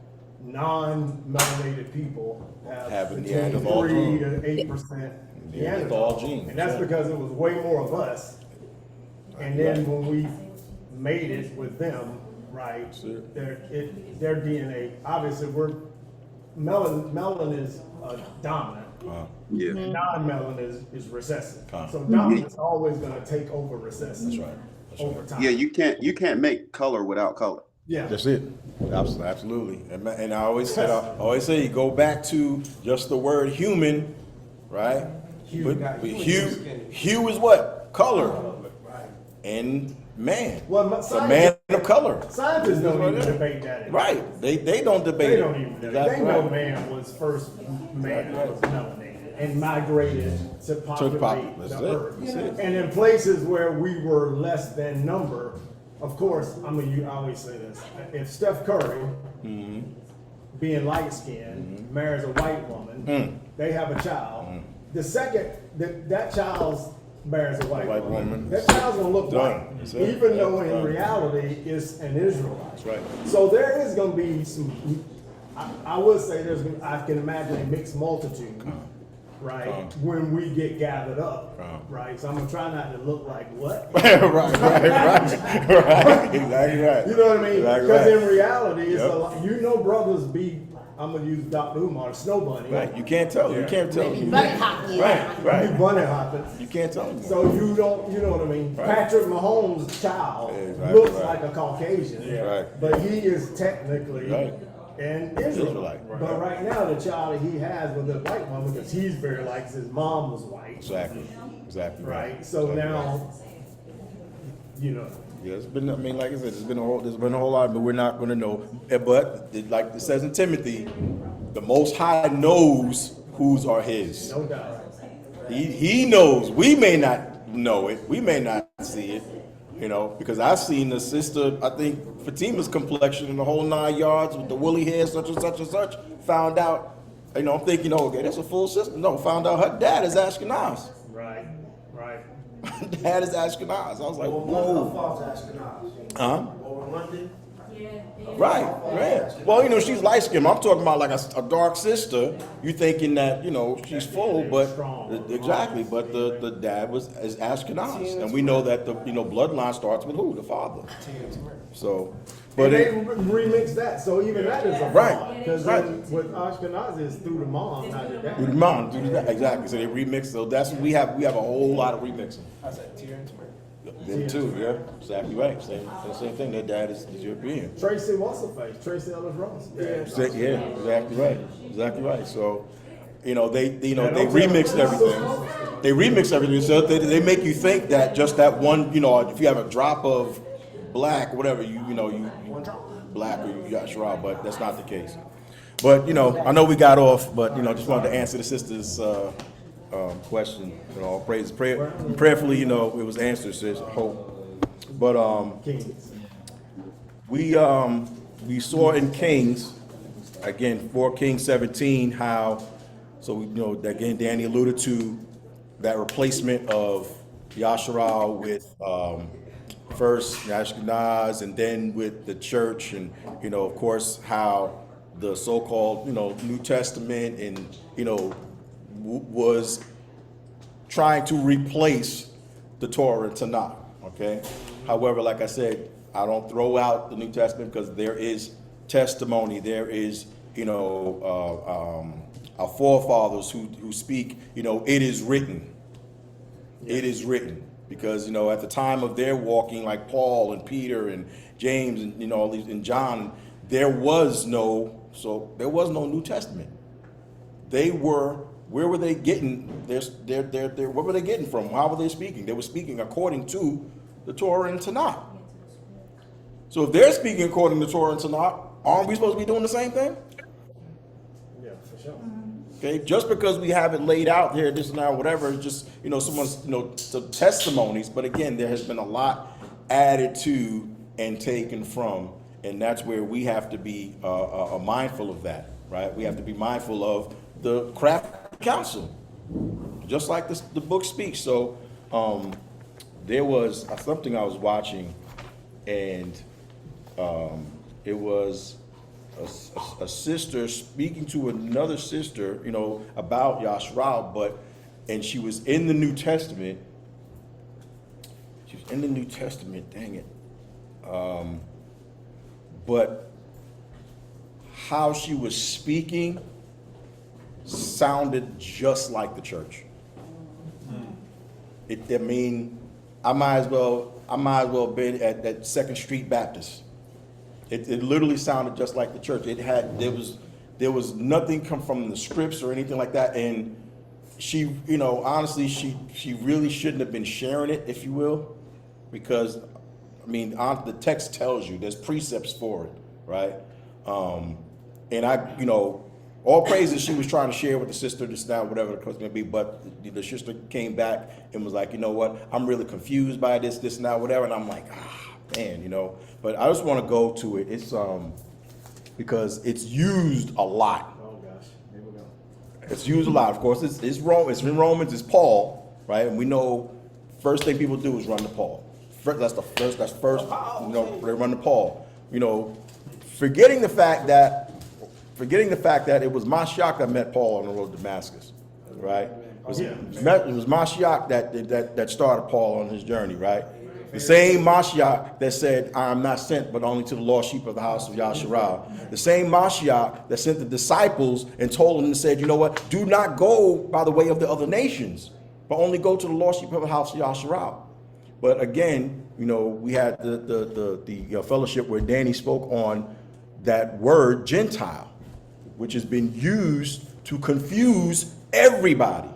non-melanated people have a between Neanderthal 3 gene. to 8% Neanderthal gene. and that's because it was way more of us. And then when we made it with them, right? Their DNA. Obviously, melanin is dominant. Yeah. Non-melanin is recessive. Uh-huh. So dominant's always going to take over recessive. That's right. Over time. Yeah, you can't make color without color. Yeah. That's it. Absolutely. And I always say, you go back to just the word human, right? Hue is what? Color. And man. Well, The man of color. Scientists don't even debate that. Right. They don't debate They it. don't even debate. Exactly They know right. man was first man that was melanated and migrated to populate That's the it. earth. That's it. And in places where we were less than number, of course, I always say this. If Steph Curry, being light skinned, marries a white woman, they have a child. The second that child's marries a white woman, that child's gonna look white, That's it. even though That's in right. reality it's an Israelite. That's right. So there is gonna be some. I would say I can imagine a mixed multitude, right? When we get gathered up, right? So I'm gonna try not to look like what. right. Exactly right. You know what I mean? Exactly Because right. in reality, it's a lot. Brothers be. I'm gonna use Dr. Umar, Snow Bunny. Right. You can't tell. You can't tell. Right. Right. You bunny hopping. You can't tell them. So you don't. You know what I mean? Right. Patrick Mahomes' child Exactly looks right. like a Caucasian, Right. but he is technically Right. an Israelite. Right. But right now, the child that he has with a white woman, because he's very like his mom was white. Exactly. Right. So Exactly now, right. you know. Yeah, it's been. I mean, like I said, there's been a whole lot, but we're not going to know. But like it says in Timothy, the Most High knows whose are His. No doubt. He knows. We may not know it. We may not see it. You know, because I've seen the sister. I think Fatima's complexion in the whole 9 yards with the woolly hair, such and such and such. Found out. You know, I'm thinking, oh, okay, that's a full sister. No, found out her dad is Ashkenaz. Right. Dad is Ashkenaz. I was like, whoa. Huh? Right. Well, you know, she's light skinned. I'm talking about like a dark sister. You thinking that, you know, she's full, but exactly. But the dad is Ashkenaz, and we know that the bloodline starts with who? The father. So, but they remix that, so even that is a right. Because Right. with Ashkenazi is through the mom, not the dad. through the mom, through the dad. Exactly. So they remix. So that's we have a whole lot of remixing. I said Tyrion Smith. Them too, yeah, exactly right. Same thing. Their dad is European. Tracy, what's her face? Tracy Ellis Ross. Yeah, exactly right. So, you know, they remixed everything. They remix everything, so they make you think that just that one, you know, if you have a drop of black, whatever, you black or you got Shroud, but that's not the case. But you know, I know we got off, but you know, just wanted to answer the sister's question. You know, all praise, prayerfully, you know, it was answered, sis. I hope. But we saw in Kings, again, 4 Kings 17, how, so you know, again, Danny alluded to that replacement of Yasharal with first Ashkenaz and then with the church, and you know, of course, how the so-called, you know, New Testament and, you know, was trying to replace the Torah and Tanakh, okay? However, like I said, I don't throw out the New Testament because there is testimony, there is, you know, our forefathers who speak, you know, it is written. It is written. Because, you know, at the time of their walking, like Paul and Peter and James and, you know, all these, and John, there was no New Testament. They were, where were they getting what were they getting from? How were they speaking? They were speaking according to the Torah and Tanakh. So if they're speaking according to Torah and Tanakh, aren't we supposed to be doing the same thing? Yeah, for sure. Okay, just because we have it laid out here, this and that, whatever, it's just, you know, someone's, you know, some testimonies. But again, there has been a lot added to and taken from, and that's where we have to be mindful of that, right? We have to be mindful of the craft council, just like this, the book speaks. So there was something I was watching, and it was a sister speaking to another sister, you know, about Yasharal, and she was in the New Testament. She was in the New Testament, dang it. But how she was speaking sounded just like the church. I might as well been at that Second Street Baptist. It literally sounded just like the church. There was nothing come from the scripts or anything like that. And she, you know, honestly, she really shouldn't have been sharing it, if you will, because I mean, the text tells you there's precepts for it, right? And I, you know, all praises she was trying to share with the sister, this, that, whatever the case may be, but the sister came back and was like, you know what, I'm really confused by this, and that, whatever, and I'm like, man, you know. But I just want to go to it. It's because it's used a lot. Oh gosh, here we go. It's used a lot. Of course, it's in Romans, it's Paul, right? And we know first thing people do is run to Paul. That's first. You know, they run to Paul. You know, forgetting the fact that it was Mashiach that met Paul on the road to Damascus, right? It was Mashiach that started Paul on his journey, right? The same Mashiach that said, I am not sent but only to the lost sheep of the house of Yasharal. The same Mashiach that sent the disciples and told them and said, you know what, do not go by the way of the other nations, but only go to the lost sheep of the house of Yasharal. But again, you know, we had the fellowship where Danny spoke on that word Gentile, which has been used to confuse everybody.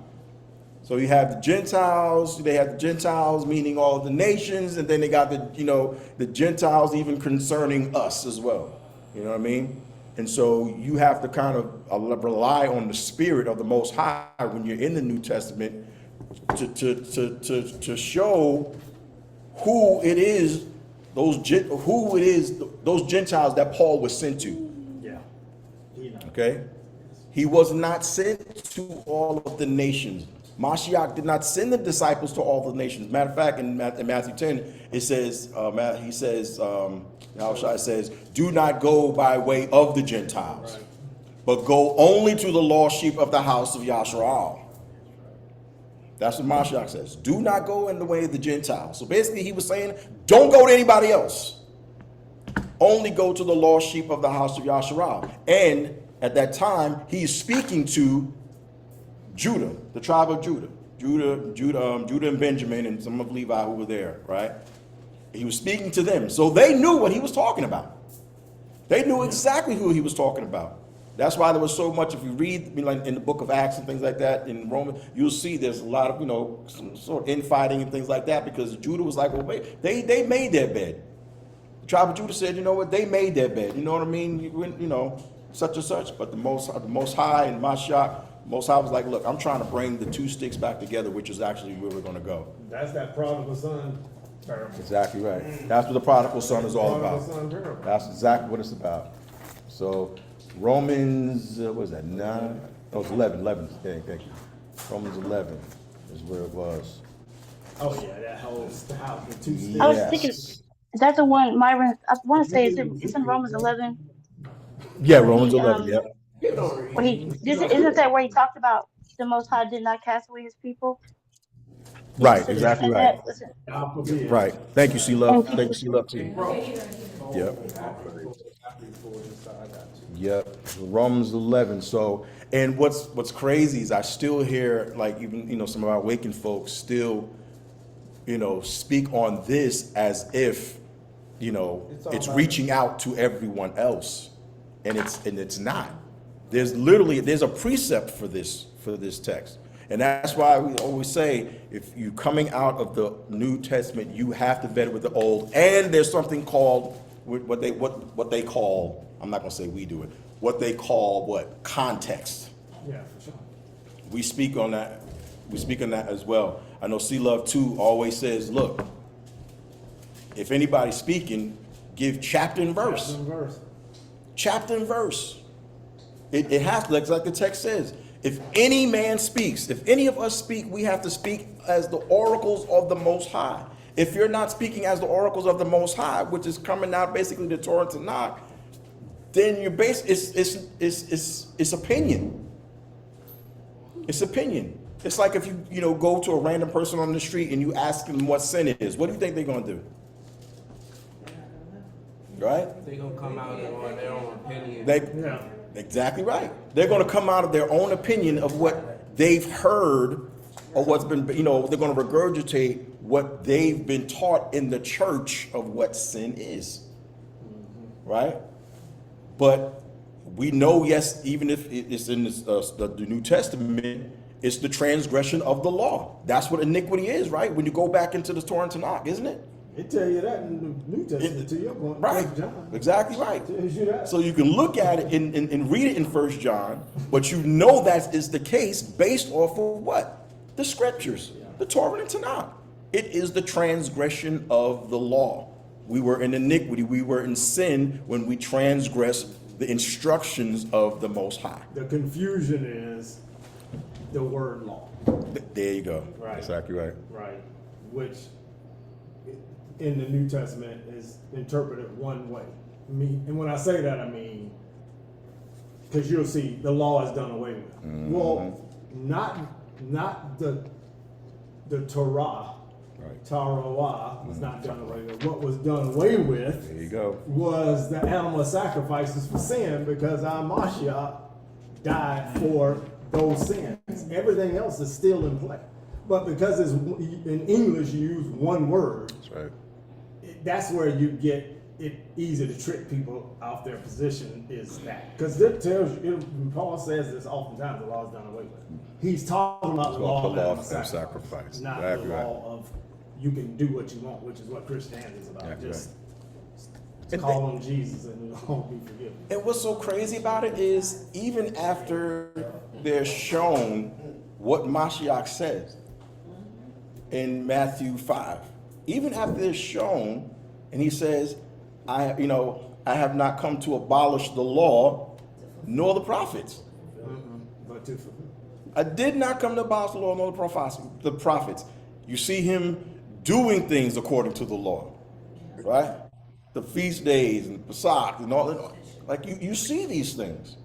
So you have the Gentiles, they have the Gentiles meaning all of the nations, and then they got the Gentiles even concerning us as well. You know what I mean? And so you have to kind of rely on the Spirit of the Most High when you're in the New Testament to show who it is, those Gentiles that Paul was sent to. Yeah. Okay? He was not sent to all of the nations. Mashiach did not send the disciples to all the nations. Matter of fact, in Matthew 10, it says, Yahushua says, do not go by way of the Gentiles, but go only to the lost sheep of the house of Yasharal. That's what Mashiach says. Do not go in the way of the Gentiles. So basically he was saying, don't go to anybody else. Only go to the lost sheep of the house of Yasharal. And at that time, he's speaking to Judah, the tribe of Judah. Judah and Benjamin and some of Levi who were there, right? He was speaking to them. So they knew what he was talking about. They knew exactly who he was talking about. That's why there was so much, if you read like in the book of Acts and things like that, in Romans, you'll see there's a lot of, some sort of infighting and things like that, because Judah was like, well, wait, they made their bed. The tribe of Judah said, you know what, they made their bed. You know what I mean? Such and such. But the Most High and Mashiach, Most High was like, look, I'm trying to bring the two sticks back together, which is actually where we're going to go. That's that prodigal son parable. Exactly right. That's what the prodigal son is all about. That's exactly what it's about. So Romans, what was that, 9? Oh, it's 11. Thank you. Romans 11 is where it was. Oh yeah, that whole house with two sticks. I was thinking, is that the one, Myron? I want to say it's in Romans 11. Yeah, Romans 11, yeah. Isn't that where he talked about the Most High did not cast away his people? Right, exactly right. Right. Thank you, C-Love. Thank you, C-Love, too. Yep. Yep. Romans 11. So, and what's crazy is I still hear, like, even, some of our Awakened folks still speak on this as if, it's reaching out to everyone else, and it's not. There's a precept for this text. And that's why we always say, if you're coming out of the New Testament, you have to vet it with the Old. And there's something called what they call, I'm not gonna say we do it, what they call context. Yeah, for sure. We speak on that. We speak on that as well. I know C Love 2 always says, look, if anybody's speaking, give chapter and verse. Chapter and verse. Chapter and verse. It has to, like the text says, if any man speaks, if any of us speak, we have to speak as the oracles of the Most High. If you're not speaking as the oracles of the Most High, which is coming out basically the Torah and Tanakh, then your base it's opinion. It's opinion. It's like if you go to a random person on the street and you ask them what sin is. What do you think they're gonna do? Right? They're gonna come out on their own opinion. Exactly right. They're gonna come out of their own opinion of what they've heard or what's been, they're gonna regurgitate what they've been taught in the church of what sin is. Right? But we know, yes, even if it's in the New Testament, it's the transgression of the law. That's what iniquity is, right? When you go back into the Torah and Tanakh, isn't it? It tell you that in the New Testament, to your point. Right. 1 John. Exactly right. It tells you that. So you can look at it and read it in 1 John, but you know that is the case based off of what? The scriptures, the Torah and Tanakh. It is the transgression of the law. We were in iniquity, we were in sin when we transgressed the instructions of the Most High. The confusion is the word law. There you go. Right. Exactly right. Right. Which in the New Testament is interpreted one way. And when I say that, I mean, because you'll see the law is done away with. Mm-hmm. Well, not the Torah. Right. Torah was not done away with. What was done away with, There you go, was the animal sacrifices for sin, because our Mashiach died for those sins. Everything else is still in play. But because it's in English, you use one word. That's right. That's where you get it easy to trick people off their position, is that. Because it tells you, Paul says this oftentimes, the law is done away with. He's talking about the law of sacrifice, not Exactly the right. law of you can do what you want, which is what Christianity is about. Exactly Just right. call on Jesus and you'll all be forgiven. And what's so crazy about it is, even after they're shown what Mashiach says in Matthew 5, even after they're shown, and he says, I have not come to abolish the law nor the prophets. But to I did not come to abolish the law nor the prophets. You see him doing things according to the law, right? The feast days and Pesach and all that. Like you see these things.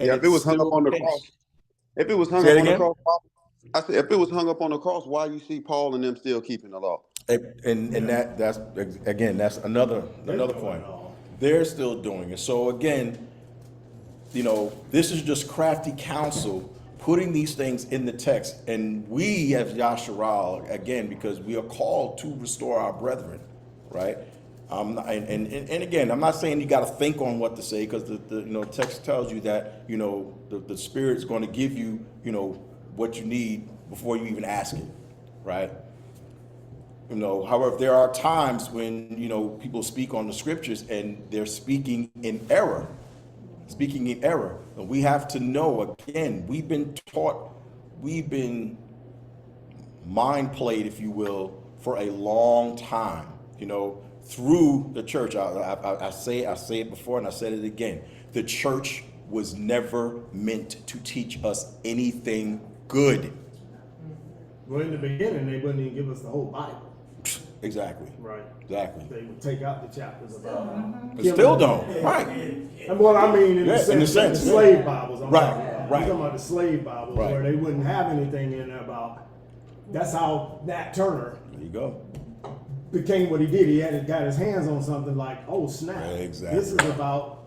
And if it was hung up on the cross, if it was hung up on the cross, I said, if it was hung up on the cross, why you see Paul and them still keeping the law? And that's again, that's another point. They're still doing it. So again, this is just crafty counsel putting these things in the text, and we have Yasharal again, because we are called to restore our brethren, right? And again, I'm not saying you got to think on what to say, because the text tells you that the Spirit's going to give you what you need before you even ask it, right? However, there are times when people speak on the scriptures and they're speaking in error. And we have to know, again, we've been taught, we've been mind played, if you will, for a long time, through the church. I say it before and I said it again. The church was never meant to teach us anything good. Well, in the beginning, they wouldn't even give us the whole Bible. Exactly. Right. Exactly. They would take out the chapters about. But still don't. Right. And what I mean in the sense, the slave Bibles. I'm talking about. Right. I'm talking about the slave Bibles, where they wouldn't have anything in there about. That's how Nat Turner. There you go. Became what he did. He got his hands on something like, oh snap! Exactly. This is about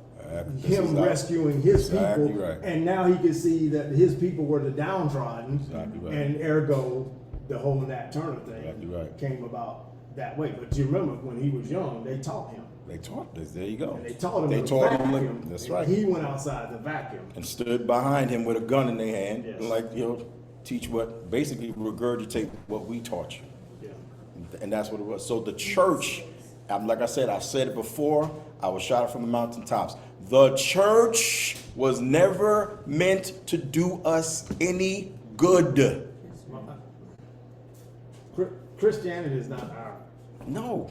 him rescuing his people, right. And now he could see that his people were the downtrodden, Exactly right. and ergo the whole Nat Turner thing Exactly right. came about that way. But you remember when he was young, they taught him. They taught this. There you go. And they taught him They to taught him. vacuum. That's And right. He went outside to vacuum. And stood behind him with a gun in their hand, Yes. and like, teach what, basically regurgitate what we taught you. Yeah. And that's what it was. So the church, like I said it before, I was shouting from the mountaintops. The church was never meant to do us any good. Christianity is not our. No,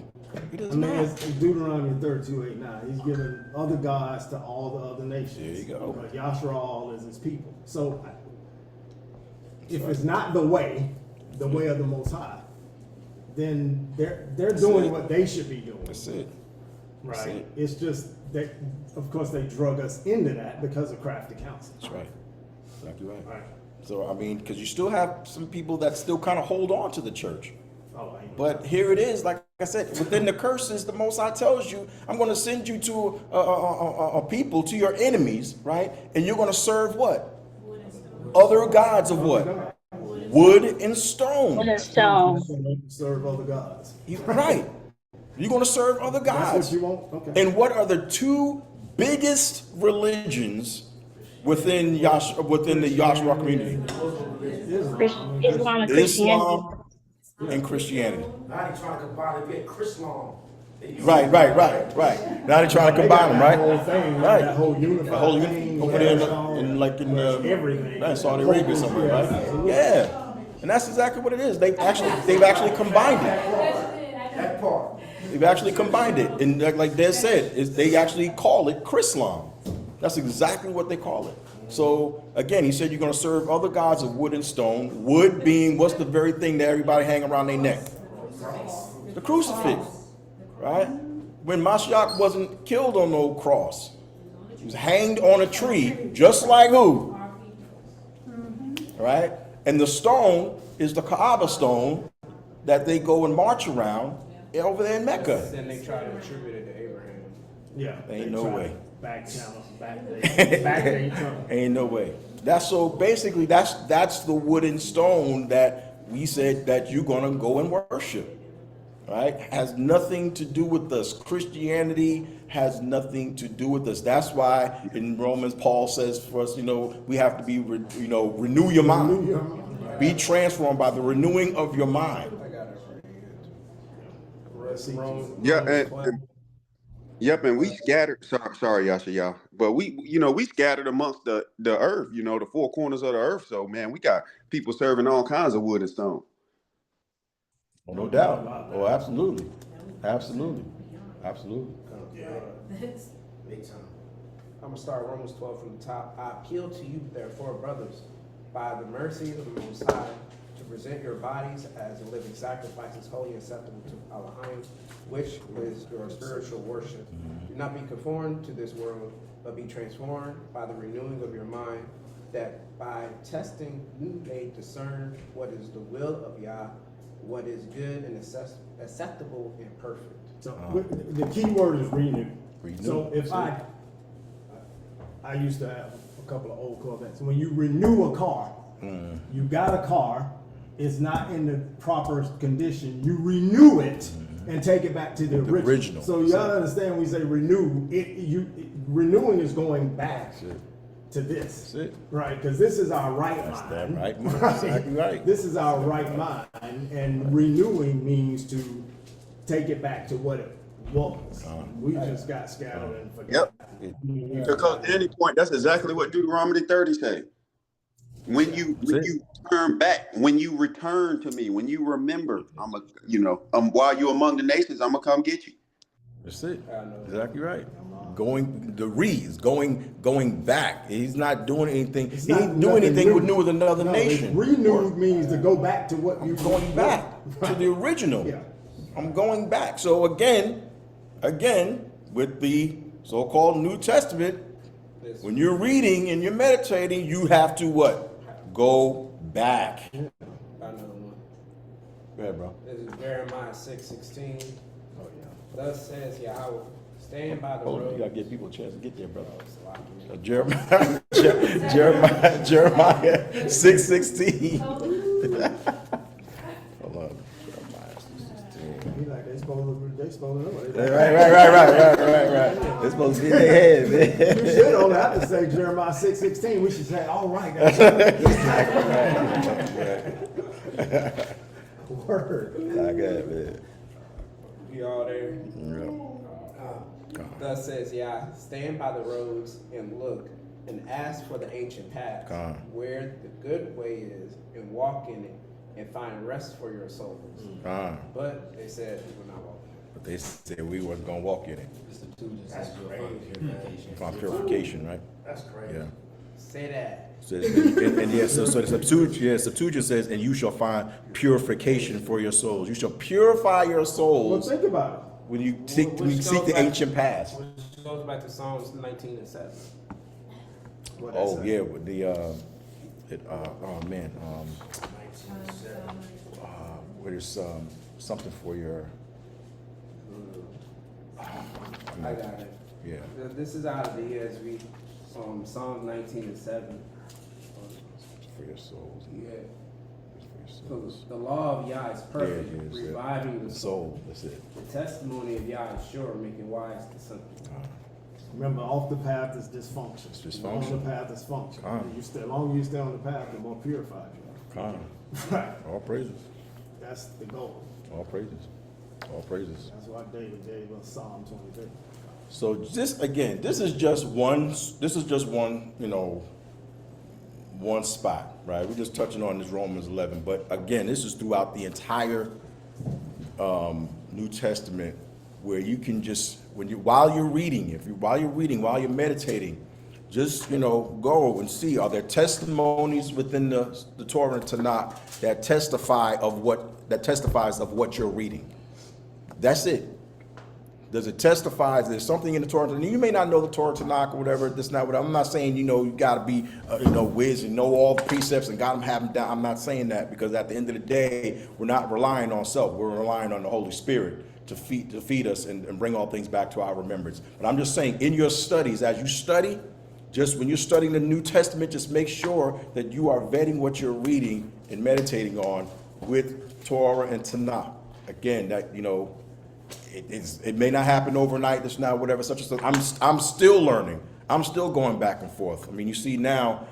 it is I mean, not. it's Deuteronomy 32:8-9. He's given other gods to all the other nations. There you go. But Yashral is his people. So if it's not the way of the Most High, then they're doing what they should be doing. That's it. Right. That's it. It's just that, of course, they drug us into that because of crafty counsel. That's right. Exactly right. Right. So, I mean, because you still have some people that still kind of hold on to the church. Oh, I know. But here it is, like I said, within the curses, the Most High tells you, I'm going to send you to a people, to your enemies, right? And you're going to serve what? Other gods of what? Wood and stone. Wood and stone. Serve other gods. Right. You're going to serve other gods. That's what you want? Okay. And what are the two biggest religions within the Yahshua community? Islam and Christianity. Islam and Christianity. Now they trying to combine it, get Chrislam. Right. Now they're trying to combine them, right? Whole thing, Right. That whole unified thing. Over there in everything. Saudi Arabia somewhere, right? Yeah. And that's exactly what it is. They've actually combined it. That part. They've actually combined it. And like Des said, they actually call it Chrislam. That's exactly what they call it. So again, he said you're going to serve other gods of wood and stone. Wood being what's the very thing that everybody hang around their neck? The crucifix, right? When Mashiach wasn't killed on no cross, he was hanged on a tree, just like who? Right? And the stone is the Kaaba stone that they go and march around over there in Mecca. Then they try to attribute it to Abraham. Yeah. Ain't they no try way. to Back channel, back Trump. Ain't no way. That's the wood and stone that we said that you're gonna go and worship. Right? Has nothing to do with us. Christianity has nothing to do with us. That's why in Romans Paul says for us, we have to be renew your mind. Be transformed by the renewing of your mind. I got it right here. Yep, and we scattered. Sorry, Yasha, y'all, but we scattered amongst the earth. The four corners of the earth. So man, we got people serving all kinds of wood and stone. Oh, no doubt. Oh, absolutely. Big time. I'm gonna start Romans 12 from the top. I appeal to you, therefore, brothers, by the mercy of the Most High, to present your bodies as a living sacrifices, holy and acceptable to Elohim, which is your spiritual worship. Do not be conformed to this world, but be transformed by the renewing of your mind, that by testing you may discern what is the will of Yah, what is good and acceptable and perfect. So the key word is renew. So if I used to have a couple of old Corvettes. When you renew a car, you got a car, it's not in the proper condition. You renew it and take it back to the original. So you gotta understand when we say renew, renewing is going back to this. That's it. Right, because this is our right mind. That right mind. Exactly right. This is our right mind, and renewing means to take it back to what it was. We just got scattered and forgot. Yep. Because at any point, that's exactly what Deuteronomy 30 say. When you turn back, when you return to me, when you remember, while you're among the nations, I'm gonna come get you. That's it. Exactly right. Going back. He's not doing anything. He ain't doing anything with another nation. Renewed means to go back to what you're going back to the original. Yeah. I'm going back. So again, with the so-called New Testament, when you're reading and you're meditating, you have to what? Go back. Got another one. Go ahead, bro. This is Jeremiah 6:16. Oh yeah. Thus says Yahweh, stand by the road. You gotta give people a chance to get there, brother. Oh, Jeremiah 6:16. They supposed to know. Right. It's supposed to be in their head, man. You should only have to say Jeremiah 6:16. We should say, all right. That's Word. I got it, man. We all there. Yeah. Thus says, yeah, stand by the roads and look and ask for the ancient paths, where the good way is, and walk in it, and find rest for your souls. But they said we were not walking in it. But they said we wasn't gonna walk in it. That's crazy. Find purification, right? That's crazy. Yeah. Say that. So, so the Septuagint says, and you shall find purification for your souls. You shall purify your souls. Well, think about it. When you seek the ancient past. Which goes back to Psalms 19:7. Oh yeah, with the where there's something for your. I got it. Yeah. This is out of the ESV, Psalms 19:7. For your souls. Yeah. For your So souls. the law of Yah is perfect, Yeah, it is, reviving the soul. That's it. The testimony of Yah is sure, making wise the simple. Remember, off the path is dysfunction. It's dysfunction. On the path is function. The longer you stay on the path, the more purified you are. Right. All praises. That's the goal. All praises. All praises. That's why David gave us Psalm 23. So this is just one, one spot, right? We're just touching on this Romans 11, but again, this is throughout the entire New Testament, where you can just, while you're meditating, just go and see, are there testimonies within the Torah and Tanakh that testifies of what you're reading? That's it. Does it testify? Is there something in the Torah? And you may not know the Torah, Tanakh, or whatever. That's not what I'm not saying. You got to be, whiz and know all the precepts and got them, have them down. I'm not saying that, because at the end of the day, we're not relying on self. We're relying on the Holy Spirit to feed us and bring all things back to our remembrance. But I'm just saying, in your studies, as you study, just when you're studying the New Testament, just make sure that you are vetting what you're reading and meditating on with Torah and Tanakh. Again, that it may not happen overnight. It's not whatever such as. I'm still learning. I'm still going back and forth. I mean, you see now,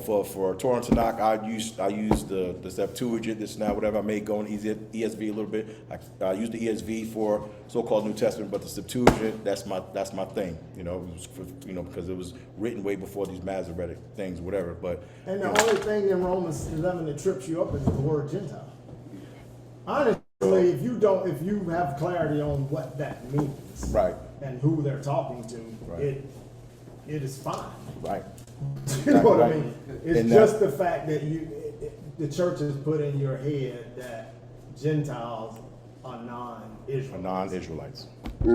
for Torah and Tanakh, I use the Septuagint. This now whatever I may go in ESV a little bit. I use the ESV for so-called New Testament, but the Septuagint, that's my thing. Because it was written way before these Masoretic things, whatever. But and the only thing in Romans 11 that trips you up is the word Gentile. Honestly, if you have clarity on what that means, right, and who they're talking to, right, it is fine. Right. You know what I mean? It's just the fact that the church has put in your head that Gentiles are non-Israelites. Exactly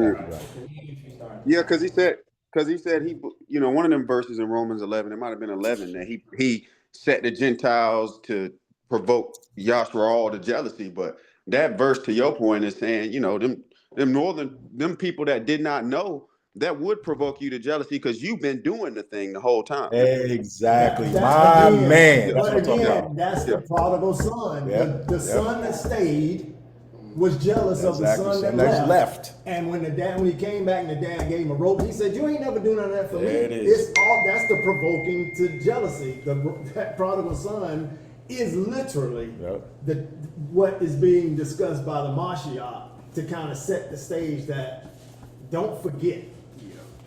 right. Yeah, because he said one of them verses in Romans 11, it might have been 11, that he set the Gentiles to provoke Yashar to jealousy, but that verse, to your point, is saying, them people that did not know, that would provoke you to jealousy, because you've been doing the thing the whole time. Exactly, my man. But again, that's the prodigal son. The son that stayed was jealous of the son that left. And when he came back and the dad gave him a rope, he said, "You ain't never doing none of that for me." That's the provoking to jealousy. That prodigal son is literally what is being discussed by the Mashiach to kind of set the stage that don't forget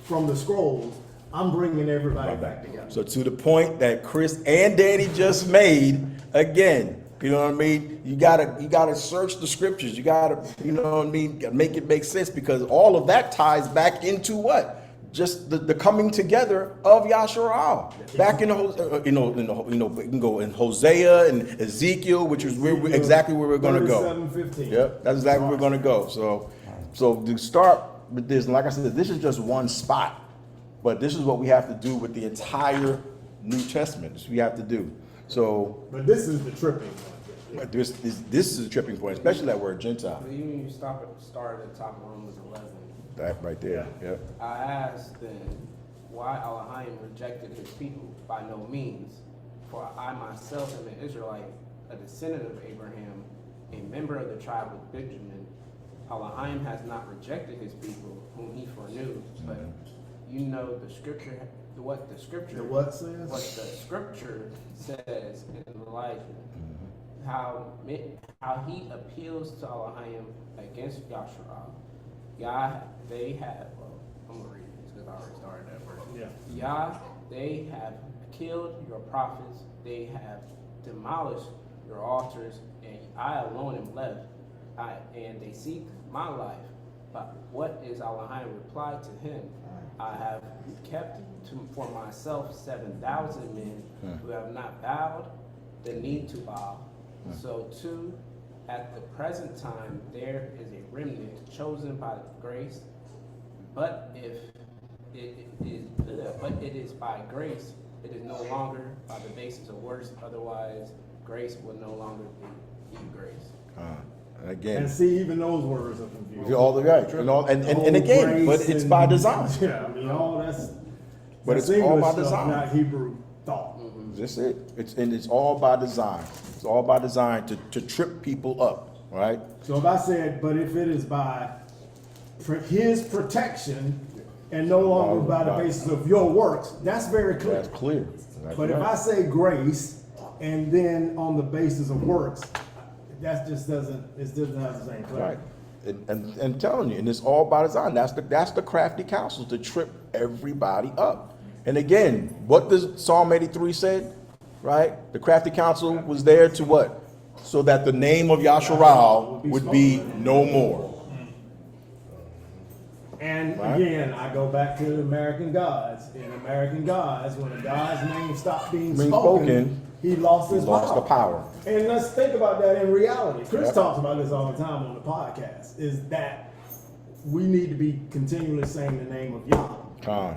from the scrolls, I'm bringing everybody back together. So to the point that Chris and Danny just made, again, you know what I mean? You gotta search the scriptures. You gotta, make it make sense, because all of that ties back into what? Just the coming together of Yasharal. Back in we can go in Hosea and Ezekiel, which is exactly where we're going to go. 37:15. Yep, that's exactly where we're going to go. So to start with this, and like I said, this is just one spot, but this is what we have to do with the entire New Testament. This we have to do. So, but this is the tripping point. This is a tripping point, especially that word Gentile. Even you start at the top of Romans 11. That right there, yeah. I asked then, why Elohim rejected his people? By no means. For I myself am an Israelite, a descendant of Abraham, a member of the tribe of Benjamin. Elohim has not rejected his people whom he foreknew, but you know the scripture, what the scripture says in Elijah, how he appeals to Elohim against Yasharal. Yah, they have, well, I'm gonna read this because I already started that verse. Yeah. Yah, they have killed your prophets, they have demolished your altars, and I alone am left. And they seek my life. But what is Elohim replied to him? I have kept for myself 7,000 men who have not bowed the knee to Baal. So too, at the present time, there is a remnant chosen by grace. But if it is by grace, it is no longer by the basis of works. Otherwise, grace will no longer be grace. Again, And see, even those words are confusing. all the right, and again, but it's by design. Yeah, I mean, all that's. But it's English all by stuff, design. not Hebrew thought. That's it. It's all by design. It's all by design to trip people up, right? So if I said, but if it is by his protection and no longer by the basis of your works, that's very clear. That's clear. But if I say grace and then on the basis of works, that just doesn't have the same clarity. Right. And telling you, and it's all by design. That's the crafty counsel to trip everybody up. And again, what does Psalm 83 said? Right? The crafty counsel was there to what? So that the name of Yasharal would be no more. And again, I go back to the American gods. In American gods, when a god's name stopped being spoken, he lost his power. And let's think about that in reality. Chris talks about this all the time on the podcast, is that we need to be continually saying the name of Yah.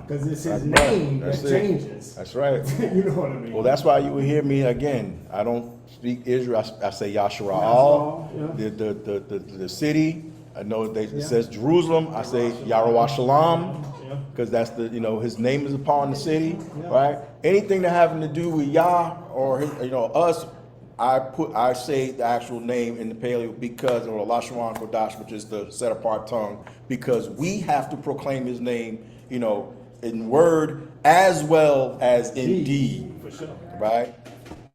Because it's his name that changes. That's right. You know what I mean? Well, that's why you will hear me again. I don't speak Israel. I say Yasharal. The city. I know it says Jerusalem. I say Yarowashalam. Because that's his name is upon the city, right? Anything that having to do with Yah or us, I say the actual name in the Paleo because, or Lashawan Kodash, which is the set apart tongue, because we have to proclaim his name, in word as well as in deed, for sure, right?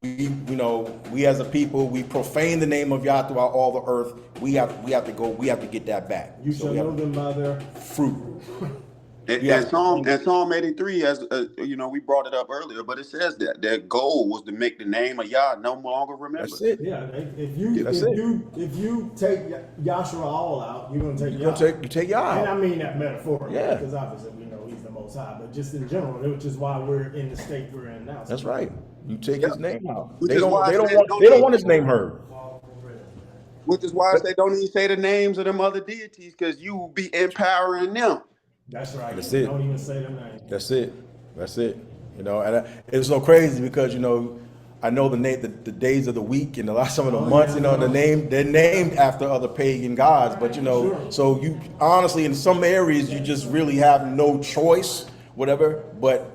We as a people, we profane the name of Yah throughout all the earth. We have to get that back. You shall know them by their fruit. And Psalm 83, as we brought it up earlier, but it says that their goal was to make the name of Yah no longer remembered. That's it. Yeah, if you take Yasharal out, you're gonna take Yah. You take Yah out. And I mean that metaphorically, Yeah. because obviously we know he's the Most High, but just in general, which is why we're in the state we're in now. That's right. You take his name out. Which They is don't why I said want his name heard. Which is why I say don't even say the names of them other deities, because you will be empowering them. That's right. That's it. Don't even say their name. That's it. And it's so crazy because I know the days of the week and some of the months. They're named after other pagan gods, but so you honestly in some areas you just really have no choice, whatever. But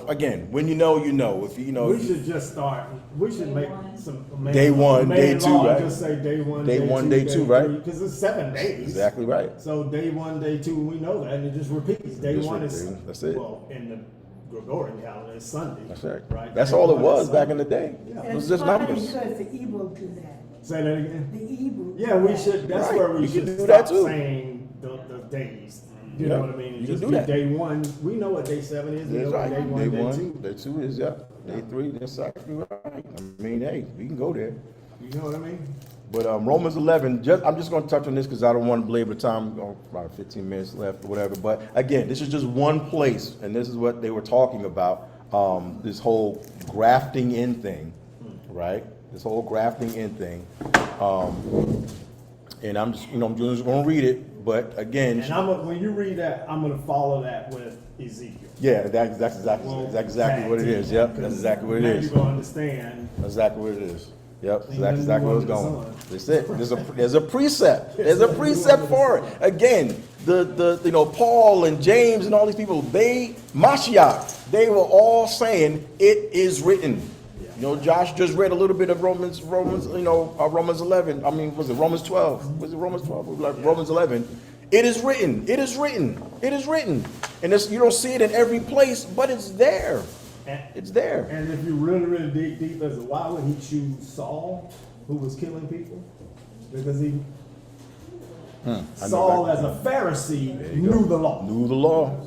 again, when if we should just start. We should make some day one, day two, right? Just say day one, day two, right? Because it's 7 days. Exactly right. So day one, day two, we know that, and it just repeats. Day one is that's it. Well, in the Gregorian calendar, it's Sunday. That's right. Right. That's all it was back in the day. Yeah. It was just numbers. Because the Igbo do that. Say that again. The Igbo. Yeah, we should. That's Right. where we You should can do stop that too. saying the days. You know what I mean? You Just can do be that. day one. We know what day 7 is. We know That's what right. day one, day two. Day two is day 3. That's exactly right. I mean, hey, we can go there. You know what I mean? But Romans 11. I'm just going to touch on this because I don't want to belabor the time. About 15 minutes left or whatever. But again, this is just one place, and this is what they were talking about. This whole grafting in thing, right? This whole grafting in thing. And I'm just going to read it. But again, And when you read that, I'm going to follow that with Ezekiel. yeah, that's exactly what it is. Yep, that's exactly what it Now is. you're going to understand. That's exactly what it is. Yep, Ain't that's exactly where it's nothing going. more under the That's it. There's a precept. There's a precept for it. Again, the Paul and James and all these people, Mashiach, they were all saying it is written. You know, Josh just read a little bit of Romans, Romans 11. I mean, was it Romans 12? Was it Romans 12? Like Romans 11. It is written, it is written, it is written. And you don't see it in every place, but it's there. It's there. And if you really, really dig deep as to why would he choose Saul, who was killing people? Because Saul, as a Pharisee, knew the law. Knew the law.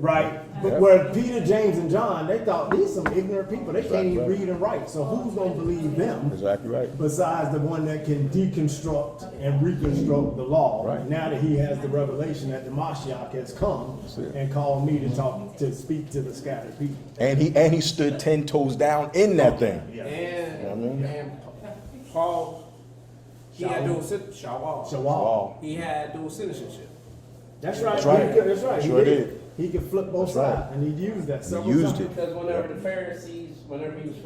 Right? But where Peter, James, and John, they thought these some ignorant people. They can't even read and write. So who's going to believe them? Exactly right. Besides the one that can deconstruct and reconstruct the law. Right. Now that he has the revelation that the Mashiach has come and called me to speak to the scattered people. And he stood 10 toes down in that thing. Yeah. And Paul, he had dual citizenship. Shawal. He had dual citizenship. That's right. That's right. That's right. Sure did. He could flip both sides, and he used that several used times. it. Because whenever the Pharisees, whenever he was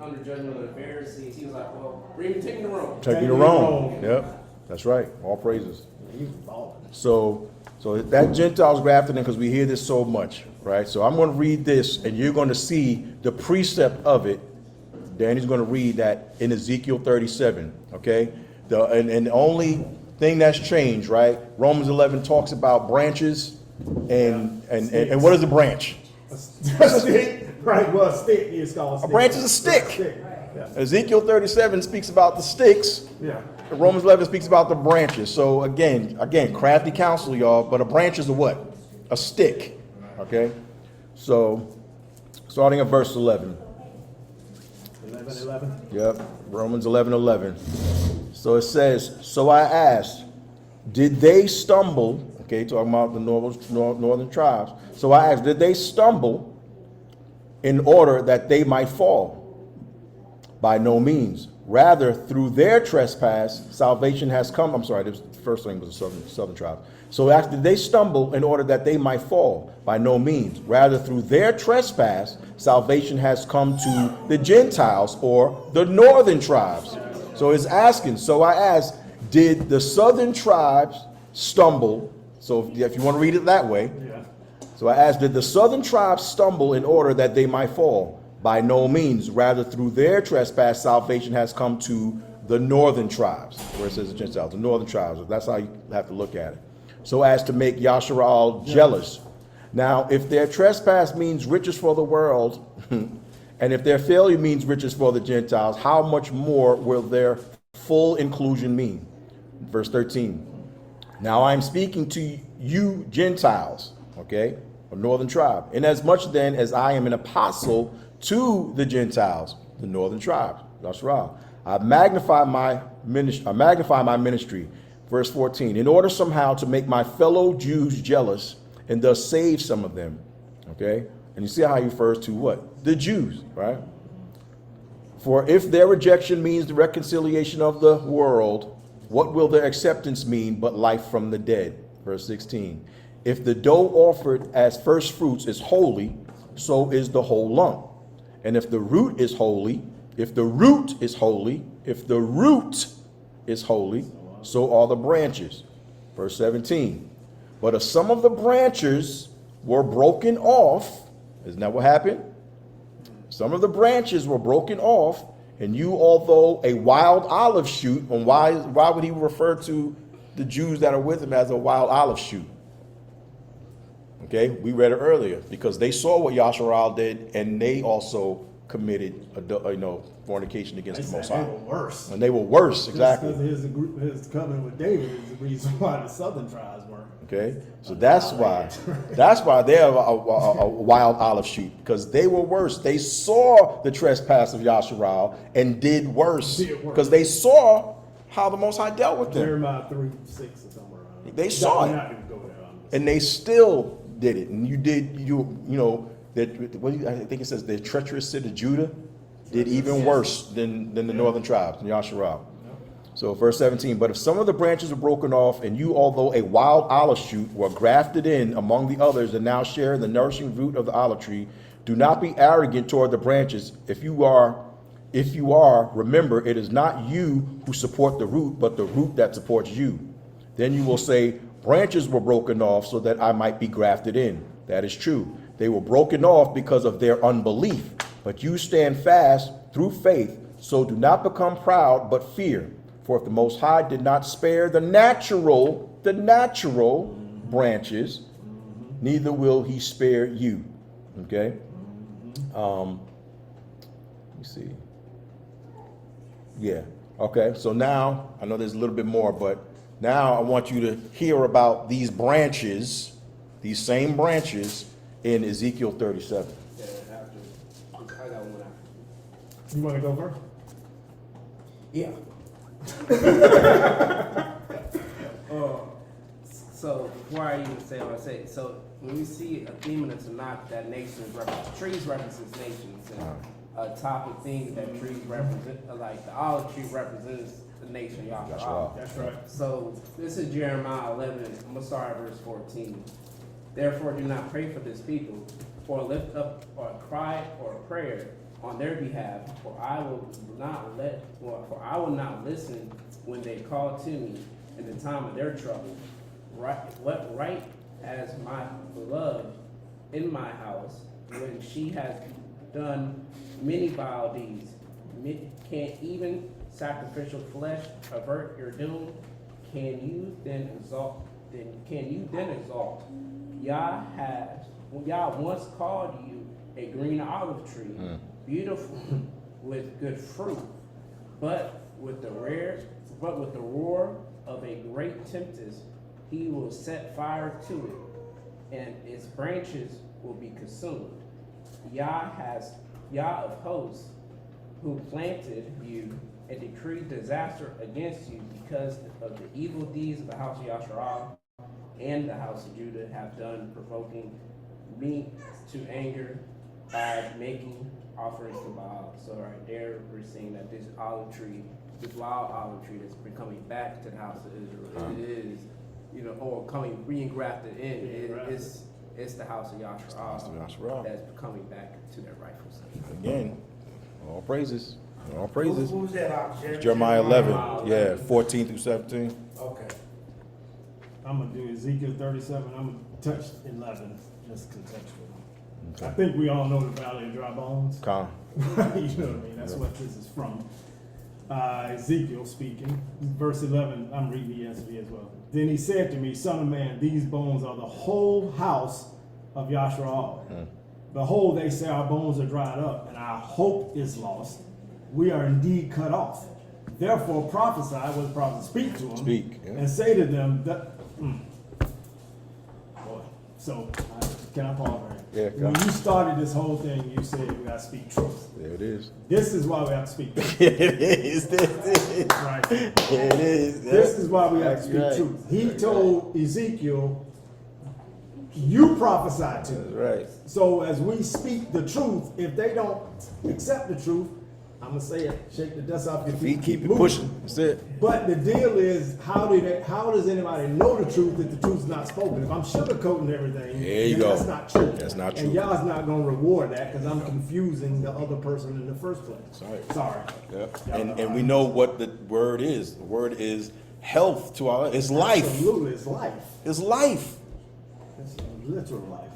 under judgment of the Pharisees, he was like, well, take me to Rome. Take me to Rome. Yep. That's right. All praises. He was balling. So that Gentiles grafted in, because we hear this so much, right? So I'm going to read this, and you're going to see the precept of it. Danny's going to read that in Ezekiel 37, okay? And the only thing that's changed, right? Romans 11 talks about branches, and what is a branch? A stick, right? Well, a stick is called a stick. A branch is a stick. Yeah. Ezekiel 37 speaks about the sticks. Yeah. Romans 11 speaks about the branches. So again, crafty counsel, y'all. But a branch is a what? A stick. Okay. So starting at verse 11. 11. Yep. Romans 11:11. So it says, so I asked, did they stumble? Okay, talking about the northern tribes. So I asked, did they stumble in order that they might fall? By no means. Rather, through their trespass, salvation has come. I'm sorry, the first thing was the southern tribes. So I asked, did they stumble in order that they might fall? By no means. Rather, through their trespass, salvation has come to the Gentiles, or the northern tribes. So it's asking, so I asked, did the southern tribes stumble? So if you want to read it that way. Yeah. So I asked, did the southern tribes stumble in order that they might fall? By no means. Rather, through their trespass, salvation has come to the northern tribes, where it says the Gentiles, the northern tribes. That's how you have to look at it. So as to make Yasharal jealous. Now, if their trespass means riches for the world, and if their failure means riches for the Gentiles, how much more will their full inclusion mean? Verse 13. Now I am speaking to you Gentiles, okay, a northern tribe, inasmuch then as I am an apostle to the Gentiles, the northern tribes. That's right. I magnify my ministry. Verse 14, in order somehow to make my fellow Jews jealous and thus save some of them. Okay. And you see how he refers to what? The Jews, right? For if their rejection means the reconciliation of the world, what will their acceptance mean but life from the dead? Verse 16, if the dough offered as first fruits is holy, so is the whole lump. And if the root is holy, if the root is holy, so are the branches. Verse 17, but if some of the branches were broken off, isn't that what happened? Some of the branches were broken off, and you, although a wild olive shoot, and why would he refer to the Jews that are with him as a wild olive shoot? Okay, we read it earlier, because they saw what Yasharal did, and they also committed, fornication against the Most High. They were worse. And they were worse, exactly. Because his covenant with David is the reason why the southern tribes were. Okay, so that's why they're a wild olive shoot, because they were worse. They saw the trespass of Yasharal and did worse, because they saw how the Most High dealt with them. Jeremiah 3:6 or somewhere around there. They saw it, and they still did it. And I think it says the treacherous city of Judah did even worse than the northern tribes, and Yasharal. So verse 17, but if some of the branches were broken off, and you, although a wild olive shoot, were grafted in among the others and now share in the nourishing root of the olive tree, do not be arrogant toward the branches. If you are, remember, it is not you who support the root, but the root that supports you. Then you will say, branches were broken off so that I might be grafted in. That is true. They were broken off because of their unbelief, but you stand fast through faith. So do not become proud, but fear. For if the Most High did not spare the natural branches, neither will he spare you. Okay. Let me see. Yeah. Okay. So now I know there's a little bit more, but now I want you to hear about these branches, these same branches in Ezekiel 37. Yeah, after, I got one after. You wanna go first? Yeah. So before I even say what I say, so when we see a theme in the Tanakh that trees represents nations, and a topic thing that trees represent, like the olive tree represents the nation Yahshua. That's right. So this is Jeremiah 11. I'm gonna start at verse 14. Therefore, do not pray for this people, or lift up or a cry or a prayer on their behalf, for I will not listen when they call to me in the time of their trouble. What right has my beloved in my house when she has done many vile deeds? Can even sacrificial flesh avert your doom? Can you then exalt? Yah once called you a green olive tree, beautiful with good fruit, but with the roar of a great tempest, he will set fire to it, and its branches will be consumed. Yah of hosts, who planted you and decreed disaster against you because of the evil deeds of the house of Yasharal and the house of Judah have done, provoking me to anger by making offerings to Baal. So right there, we're seeing that this olive tree, this wild olive tree that's been coming back to the house of Israel, it is, or being grafted in. It's the house of Yahshua that's coming back to their rightful place. Again, all praises. All praises. Who's that? Jeremiah 11. 14 through 17. Okay. I'm gonna do Ezekiel 37. I'm gonna touch 11, just contextual. Okay. I think we all know the Valley of Dry Bones. You know what I mean? That's what this is from. Ezekiel speaking, verse 11. I'm reading the ESV as well. Then he said to me, Son of man, these bones are the whole house of Yasharal. Behold, they say our bones are dried up, and our hope is lost. We are indeed cut off. Therefore prophesy, what the prophet speak to them, and say to them that. Boy, so can I pause right? Yeah. When you started this whole thing, you said we got to speak truth. There it is. This is why we have to speak truth. It is. Right. It is. This is why we have to speak truth. He told Ezekiel, you prophesy to them. Right. So as we speak the truth, if they don't accept the truth, I'm gonna say it, shake the dust off your feet, keep it moving. pushing. That's it. But the deal is, how does anybody know the truth if the truth's not spoken? If I'm sugarcoating everything, there you go. That's not true. That's not true. And y'all's not gonna reward that because I'm confusing the other person in the first place. Sorry. Yep. And we know what the word is. The word is health to our. It's life. Absolutely, it's life. It's life. It's literal life.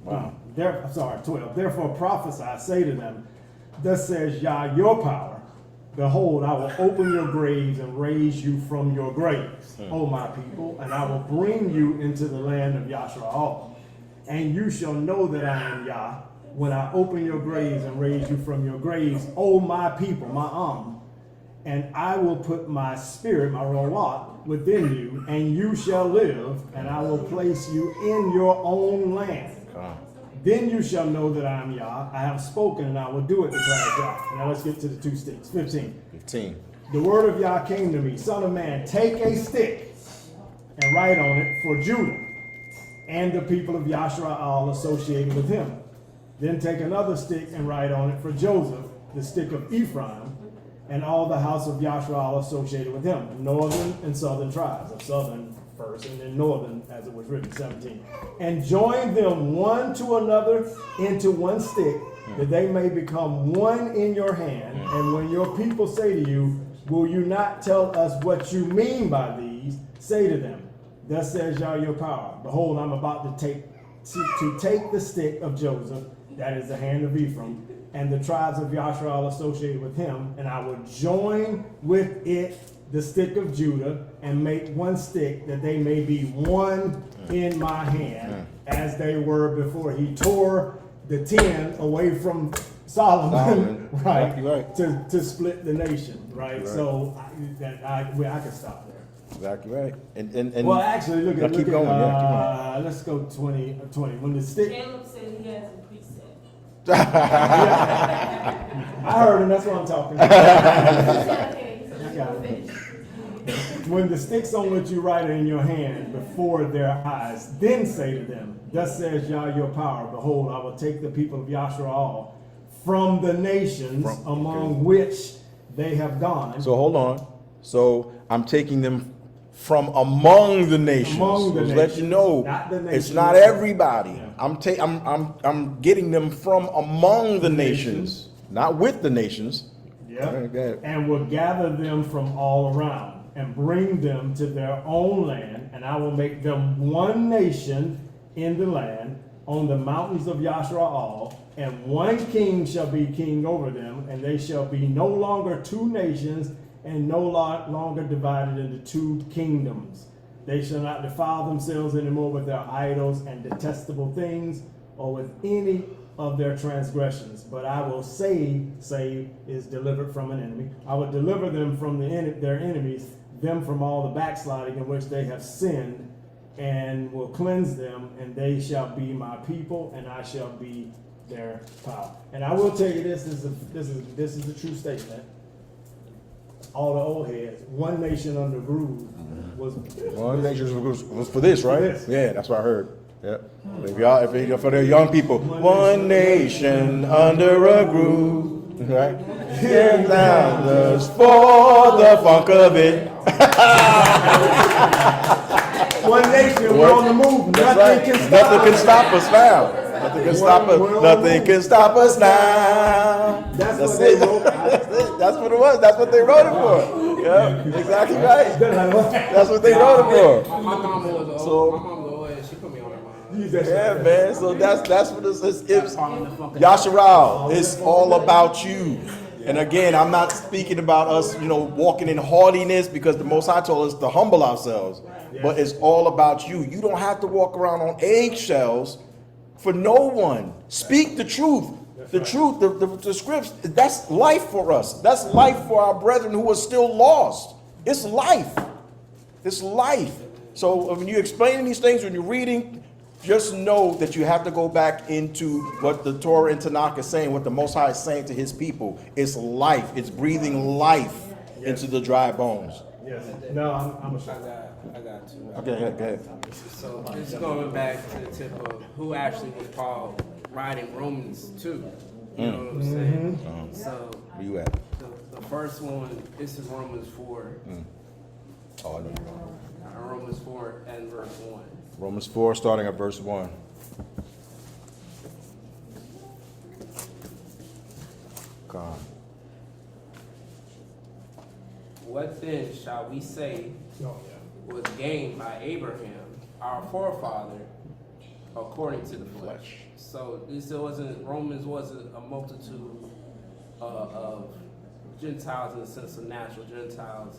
Wow. 12. Therefore prophesy, say to them, thus says Yah, your power. Behold, I will open your graves and raise you from your graves, O my people, and I will bring you into the land of Yasharal. And you shall know that I am Yah when I open your graves and raise you from your graves, O my people, my and I will put my spirit, my Ruach, within you, and you shall live, and I will place you in your own land. Then you shall know that I am Yah. I have spoken and I will do it, declares Yah. Now let's get to the two sticks. 15. The word of Yah came to me, Son of man, take a stick and write on it for Judah and the people of Yasharal associated with him. Then take another stick and write on it for Joseph, the stick of Ephraim, and all the house of Yasharal associated with him, northern and southern tribes, of southern first, and then northern, as it was written, 17. And join them one to another into one stick, that they may become one in your hand. And when your people say to you, will you not tell us what you mean by these? Say to them, thus says Yah your power. Behold, I'm about to take the stick of Joseph that is the hand of Ephraim, and the tribes of Yasharal associated with him, and I will join with it the stick of Judah, and make one stick, that they may be one in my hand, as they were before he tore the 10 away from Solomon, right, Exactly right. to split the nation, right? Right. So I can stop there. Exactly right. And Well, actually, look Now at, keep going, yeah, let's go 20. When the stick, Caleb said he has a preset. I heard him, that's what I'm talking about. I got it. When the sticks on which you write are in your hand before their eyes, then say to them, thus says Yah your power, behold, I will take the people of Yasharal from the nations among which they have gone. So hold on. So I'm taking them from among the nations. Among the Just nations, let you know, not the it's nations. not everybody. Yeah. I'm getting them from among the nations, not with the nations. Yeah. Okay, go ahead. And will gather them from all around and bring them to their own land, and I will make them one nation in the land on the mountains of Yasharal, and one king shall be king over them, and they shall be no longer two nations, and no longer divided into two kingdoms. They shall not defile themselves anymore with their idols and detestable things, or with any of their transgressions. But I will save is delivered from an enemy. I will deliver them from their enemies, them from all the backsliding in which they have sinned, and will cleanse them, and they shall be my people, and I shall be their power. And I will tell you this is a true statement. All the old heads, one nation under rule was One nation was for this, right? this. Yeah, that's what I heard. Yeah. If for the young people, one nation under a groove, right? 10,000 for the funk of it. one nation. We're on the move. That's Nothing right. can stop Nothing can us. stop us now. Nothing can stop us. Nothing can stop us now. That's That's what they it. wrote. That's what it was. That's what they wrote it for. Yeah, exactly right. That's what they wrote it for. My mama was So- my mama was old, and she put me on her mind. Yeah, man. So that's what this is. It's Yasharal. It's all about you. And again, I'm not speaking about us, walking in haughtiness, because the Most High told us to humble ourselves. But it's all about you. You don't have to walk around on eggshells for no one. Speak the truth. The truth, the scripts, that's life for us. That's life for our brethren who are still lost. It's life. It's life. So when you're explaining these things, when you're reading, just know that you have to go back into what the Torah and Tanakh is saying, what the Most High is saying to his people. It's life. It's breathing life into the dry bones. Yes. No, I'm a shot. I got two. Okay, go ahead. So this is going back to the tip of who actually was Paul writing Romans 2. You know what I'm saying? So Where you at? the first one, this is Romans 4. Oh, I know you're on. Romans 4 and verse 1. Romans 4, starting at verse 1. God. What then shall we say was gained by Abraham, our forefather, according to the flesh? So Romans wasn't a multitude of Gentiles in the sense of natural Gentiles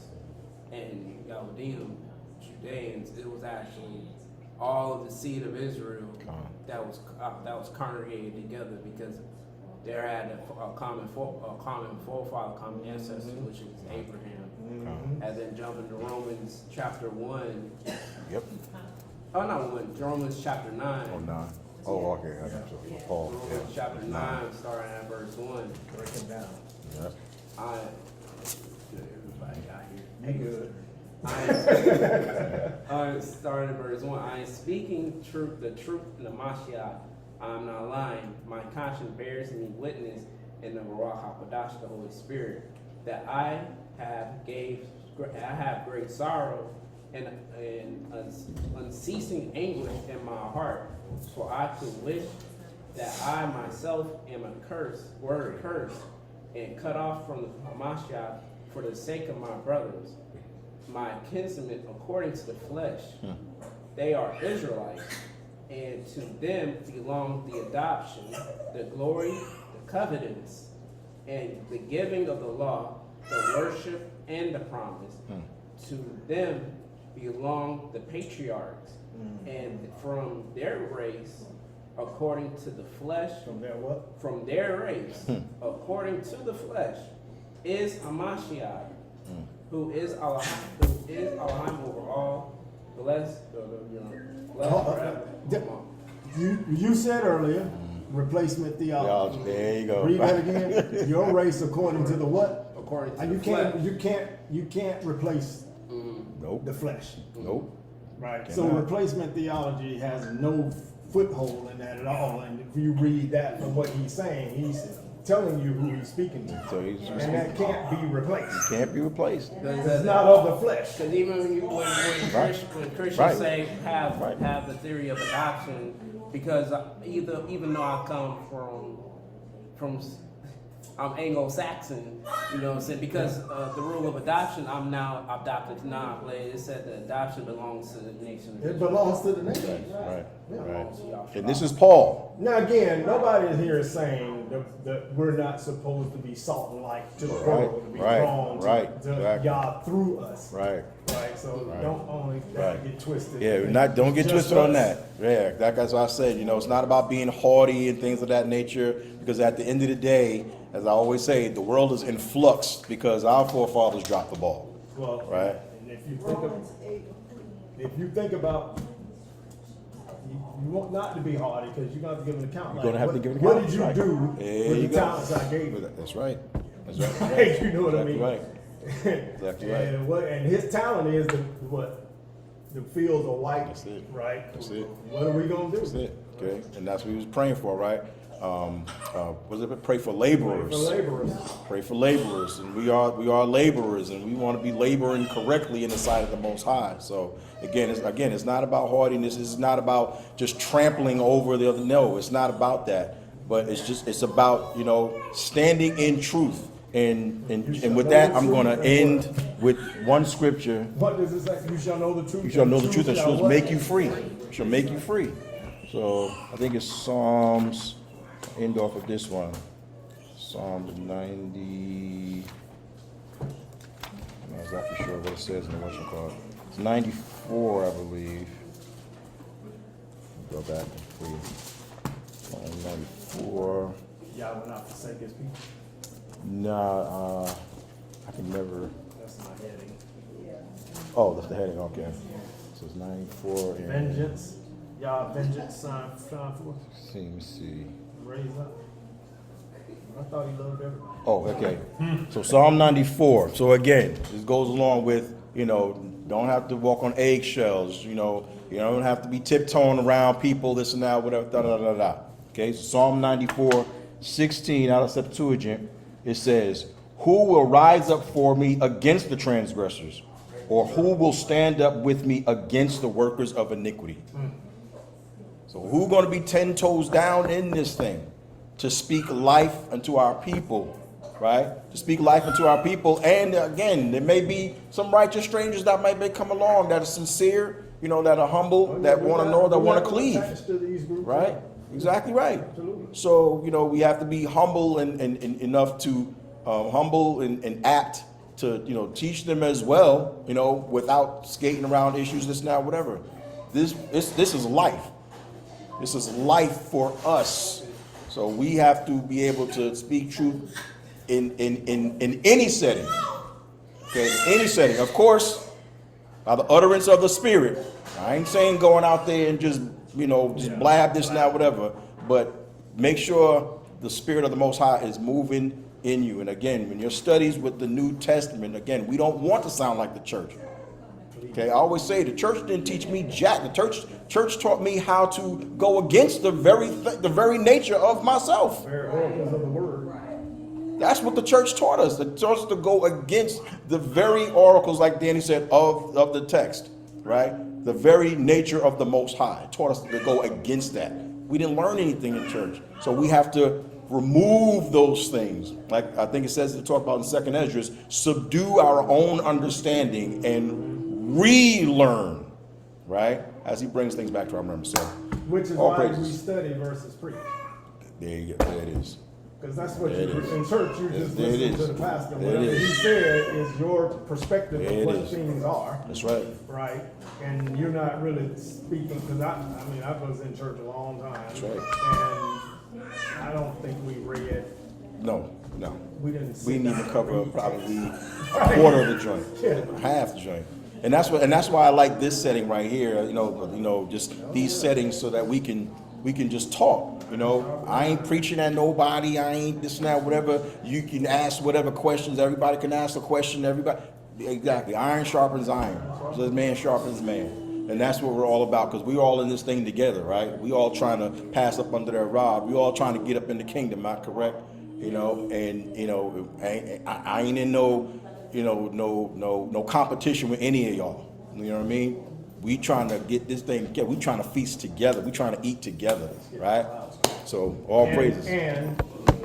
and Yahudim, Judeans. It was actually all of the seed of Israel that was congregated together, because they had a common forefather, common ancestor, which is Abraham. And then jumping to Romans chapter 1. Yep. Oh, not 1. Romans chapter 9. Oh, 9. Oh, okay. I got you. Paul. Romans chapter 9, starting at verse 1. Breaking down. Yeah. Everybody got here. You good. I started at verse 1. I am speaking the truth in the Mashiach. I am not lying. My conscience bears me witness in the Ruach HaKodesh, the Holy Spirit, that I have great sorrow and unceasing anguish in my heart. For I could wish that I myself am cursed, and cut off from the Mashiach for the sake of my brothers, my kinsmen according to the flesh. They are Israelites, And to them belong the adoption, the glory, the covenants, and the giving of the law, the worship, and the promise. To them belong the patriarchs, and from their race, according to the flesh. From their what? From their race, according to the flesh, is Hamashiach, who is Elohim over all, blessed, blessed forever. You said earlier, replacement theology. There you go. Read that again. Your race according to the what? According to And the flesh. you can't replace Nope. the flesh. Nope. Right. So Cannot. replacement theology has no foothold in that at all. And if you read that from what he's saying, he's telling you who he's speaking to. So he's And that can't be replaced. can't be replaced. It's not of the flesh. Because even when Christians Right. say have the theory of adoption, because even though I come from I'm Anglo-Saxon, you know what I'm saying? Because the rule of adoption, I'm now adopted now. It said that adoption belongs to the nation. It belongs to the nation. Right. Yeah. Right. And this is Paul. Now again, nobody here is saying that we're not supposed to be salt and light to the world, to be drawn to exactly. God through us. Right. Right. So Right. don't only get twisted. Yeah, don't get Just twisted on us. that. Yeah, that's what I said. You know, it's not about being haughty and things of that nature, because at the end of the day, as I always say, the world is in flux because our forefathers dropped the ball. Well, Right. And if you think about, you want not to be hardy because you're going to have to give an account. You're gonna have to give an What account, did you right. do There with you the go. talents I gave you? That's right. That's right. Right, you know what I Exactly mean? right. Exactly right. And his talent is the fields are white. That's it. Right. That's it. What are we gonna do? That's it. Okay. And that's what he was praying for, right? Was it pray for laborers? For laborers. Pray for laborers, and we are laborers, and we want to be laboring correctly in the sight of the Most High. So it's not about haughtiness. It's not about just trampling over the other. No, it's not about that. But it's about standing in truth. And with that, I'm going to end with one scripture. What does it say? You shall know the truth. You shall know the truth, and shall shall what? make you free. Shall make you free. So I think it's Psalms. End off of this one. Psalms 90. I'm not exactly sure what it says in the what's it called. It's 94, I believe. Go back and see. Psalm 94. Y'all will not forsake his people. Nah, I can never. That's my heading. Oh, that's the heading. Okay. So it's 94 and. Vengeance. Y'all vengeance sign for. Let me see. Raise up. I thought he loved everybody. Oh, okay. So Psalm 94. So again, this goes along with, don't have to walk on eggshells, you don't have to be tiptoeing around people, this and that, whatever, da da da da. Okay, so Psalm 94, 16 out of Septuagint, it says, "Who will rise up for me against the transgressors? Or who will stand up with me against the workers of iniquity?" So who's going to be 10 toes down in this thing to speak life unto our people, right? To speak life unto our people. And again, there may be some righteous strangers that might come along that are sincere, that are humble, that want to know, that want to cleave, right? Exactly right. Absolutely. So, we have to be humble and enough to humble and apt to, teach them as well, without skating around issues, this, now, whatever. This is life. This is life for us. So we have to be able to speak truth in any setting. Okay, in any setting. Of course, by the utterance of the Spirit. I ain't saying going out there and just blab this now, whatever. But make sure the Spirit of the Most High is moving in you. And again, when your studies with the New Testament, again, we don't want to sound like the church. Okay, I always say the church didn't teach me jack. The church taught me how to go against the very nature of myself. Very oracles of the word. That's what the church taught us. It taught us to go against the very oracles, like Danny said, of the text, right? The very nature of the Most High. It taught us to go against that. We didn't learn anything in church, so we have to remove those things. Like I think it says to talk about in 2nd Esdras, subdue our own understanding and relearn, right? As he brings things back to our memory. So Which is All why we praises. study versus preach. There you go. There it is. Because that's what There you, it is. in church, you just There it listen to is. the pastor. There it Whatever he is. said is your perspective There of it what is. things are. That's right. Right? And you're not really speaking, because I was in church a long time. That's right. And I don't think we read, No. we didn't We sit need down to and cover read probably text. a quarter of the joint, Yeah. half the joint. And that's why I like this setting right here, just these settings so that we can just talk. I ain't preaching at nobody, I ain't this and that, whatever. You can ask whatever questions, everybody can ask a question, everybody. Exactly. Iron sharpens iron. So man sharpens man. And that's what we're all about, because we're all in this thing together, right? We all trying to pass up under that rod. We all trying to get up in the kingdom, am I correct? I ain't in no competition with any of y'all. You know what I mean? We trying to get this thing together. We trying to feast together. We trying to eat together, right? So all praises. And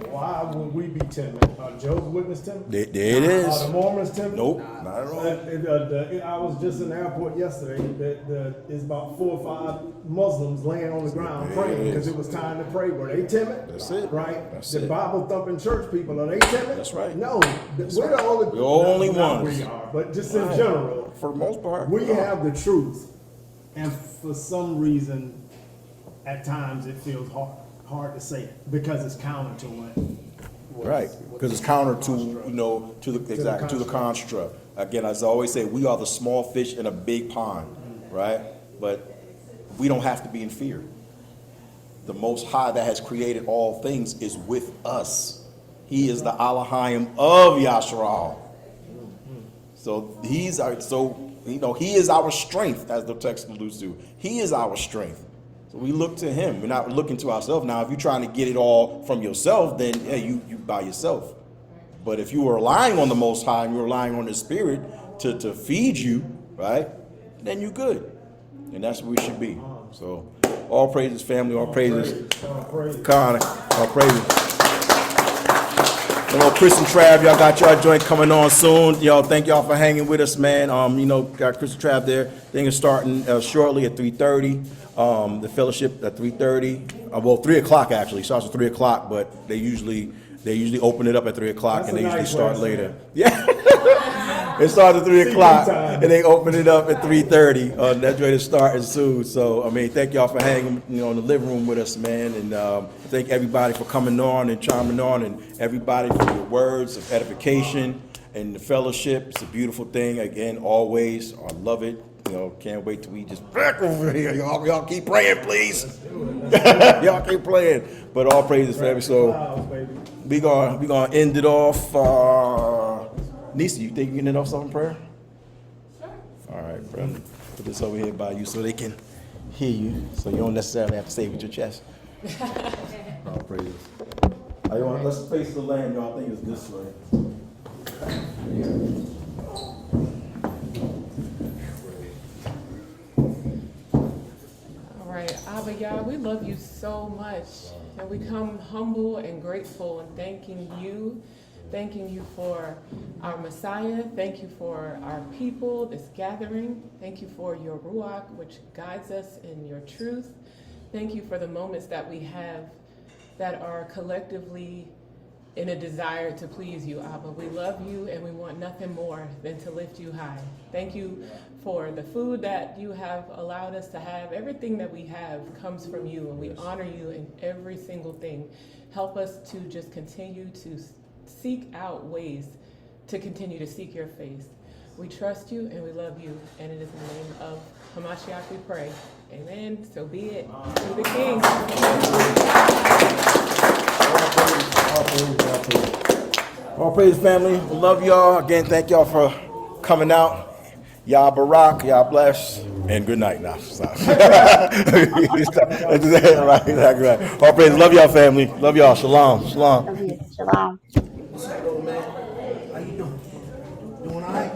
why would we be timid? Are Jehovah's Witness timid? There it is. Are the Mormons timid? Nope, not at all. I was just in the airport yesterday. There's about 4 or 5 Muslims laying on the ground praying because it was time to pray. Were they timid? That's it. Right? That's The it. Bible thumping church people, are they timid? That's right. No, That's we're right. the only. We're the only not ones. We are, but just in Right. general, For the most part. we have the truth, and for some reason, at times it feels hard to say it because it's counter to what. Right, because it's counter to the construct. Again, as I always say, we are the small fish in a big pond, right? But we don't have to be in fear. The Most High that has created all things is with us. He is the Elohim of Yasharal. So he is our strength, as the text alludes to. He is our strength. So we look to him. We're not looking to ourselves. Now, if you're trying to get it all from yourself, then yeah, you by yourself. But if you are relying on the Most High and you're relying on the Spirit to feed you, right, then you're good. And that's where we should be. So all praises, family, all praises. Connor, all praises. Chris and Trav, y'all got y'all joint coming on soon. Y'all, thank y'all for hanging with us, man. Got Chris and Trav there. Thing is starting shortly at 3:30. The fellowship at 3:30. 3 o'clock actually. Starts at 3 o'clock, but they usually open it up at 3 o'clock and they usually start later. Yeah. It starts at 3 o'clock and they open it up at 3:30. That joint is starting soon. So thank y'all for hanging in the living room with us, man. And thank everybody for coming on and chiming on, and everybody for your words of edification and the fellowship. It's a beautiful thing. Again, always. I love it. Can't wait till we just back over here. Y'all keep praying, please. Y'all keep praying. But all praises for every soul. We gonna end it off. Nisa, you think you can end off something prayer? Sure. All right, bro. Put this over here by you so they can hear you, so you don't necessarily have to say it with your chest. All praises. Let's face the land, y'all. I think it's this way. All right, Abba Yah, we love you so much, and we come humble and grateful and thanking you for our Messiah. Thank you for our people, this gathering. Thank you for your Ruach, which guides us in your truth. Thank you for the moments that we have that are collectively in a desire to please you, Abba. We love you and we want nothing more than to lift you high. Thank you for the food that you have allowed us to have. Everything that we have comes from you, and we honor you in every single thing. Help us to just continue to seek out ways to continue to seek your face. We trust you and we love you, and it is in the name of Hamashiach we pray. Amen. So be it. To the King. All praise, family. We love y'all. Again, thank y'all for coming out. Yah Barak, Yah bless, and good night. Nah, stop. Right. All praise. Love y'all, family. Love y'all. Shalom. Shalom. Shalom. What's up, little man? How you doing? Doing all right?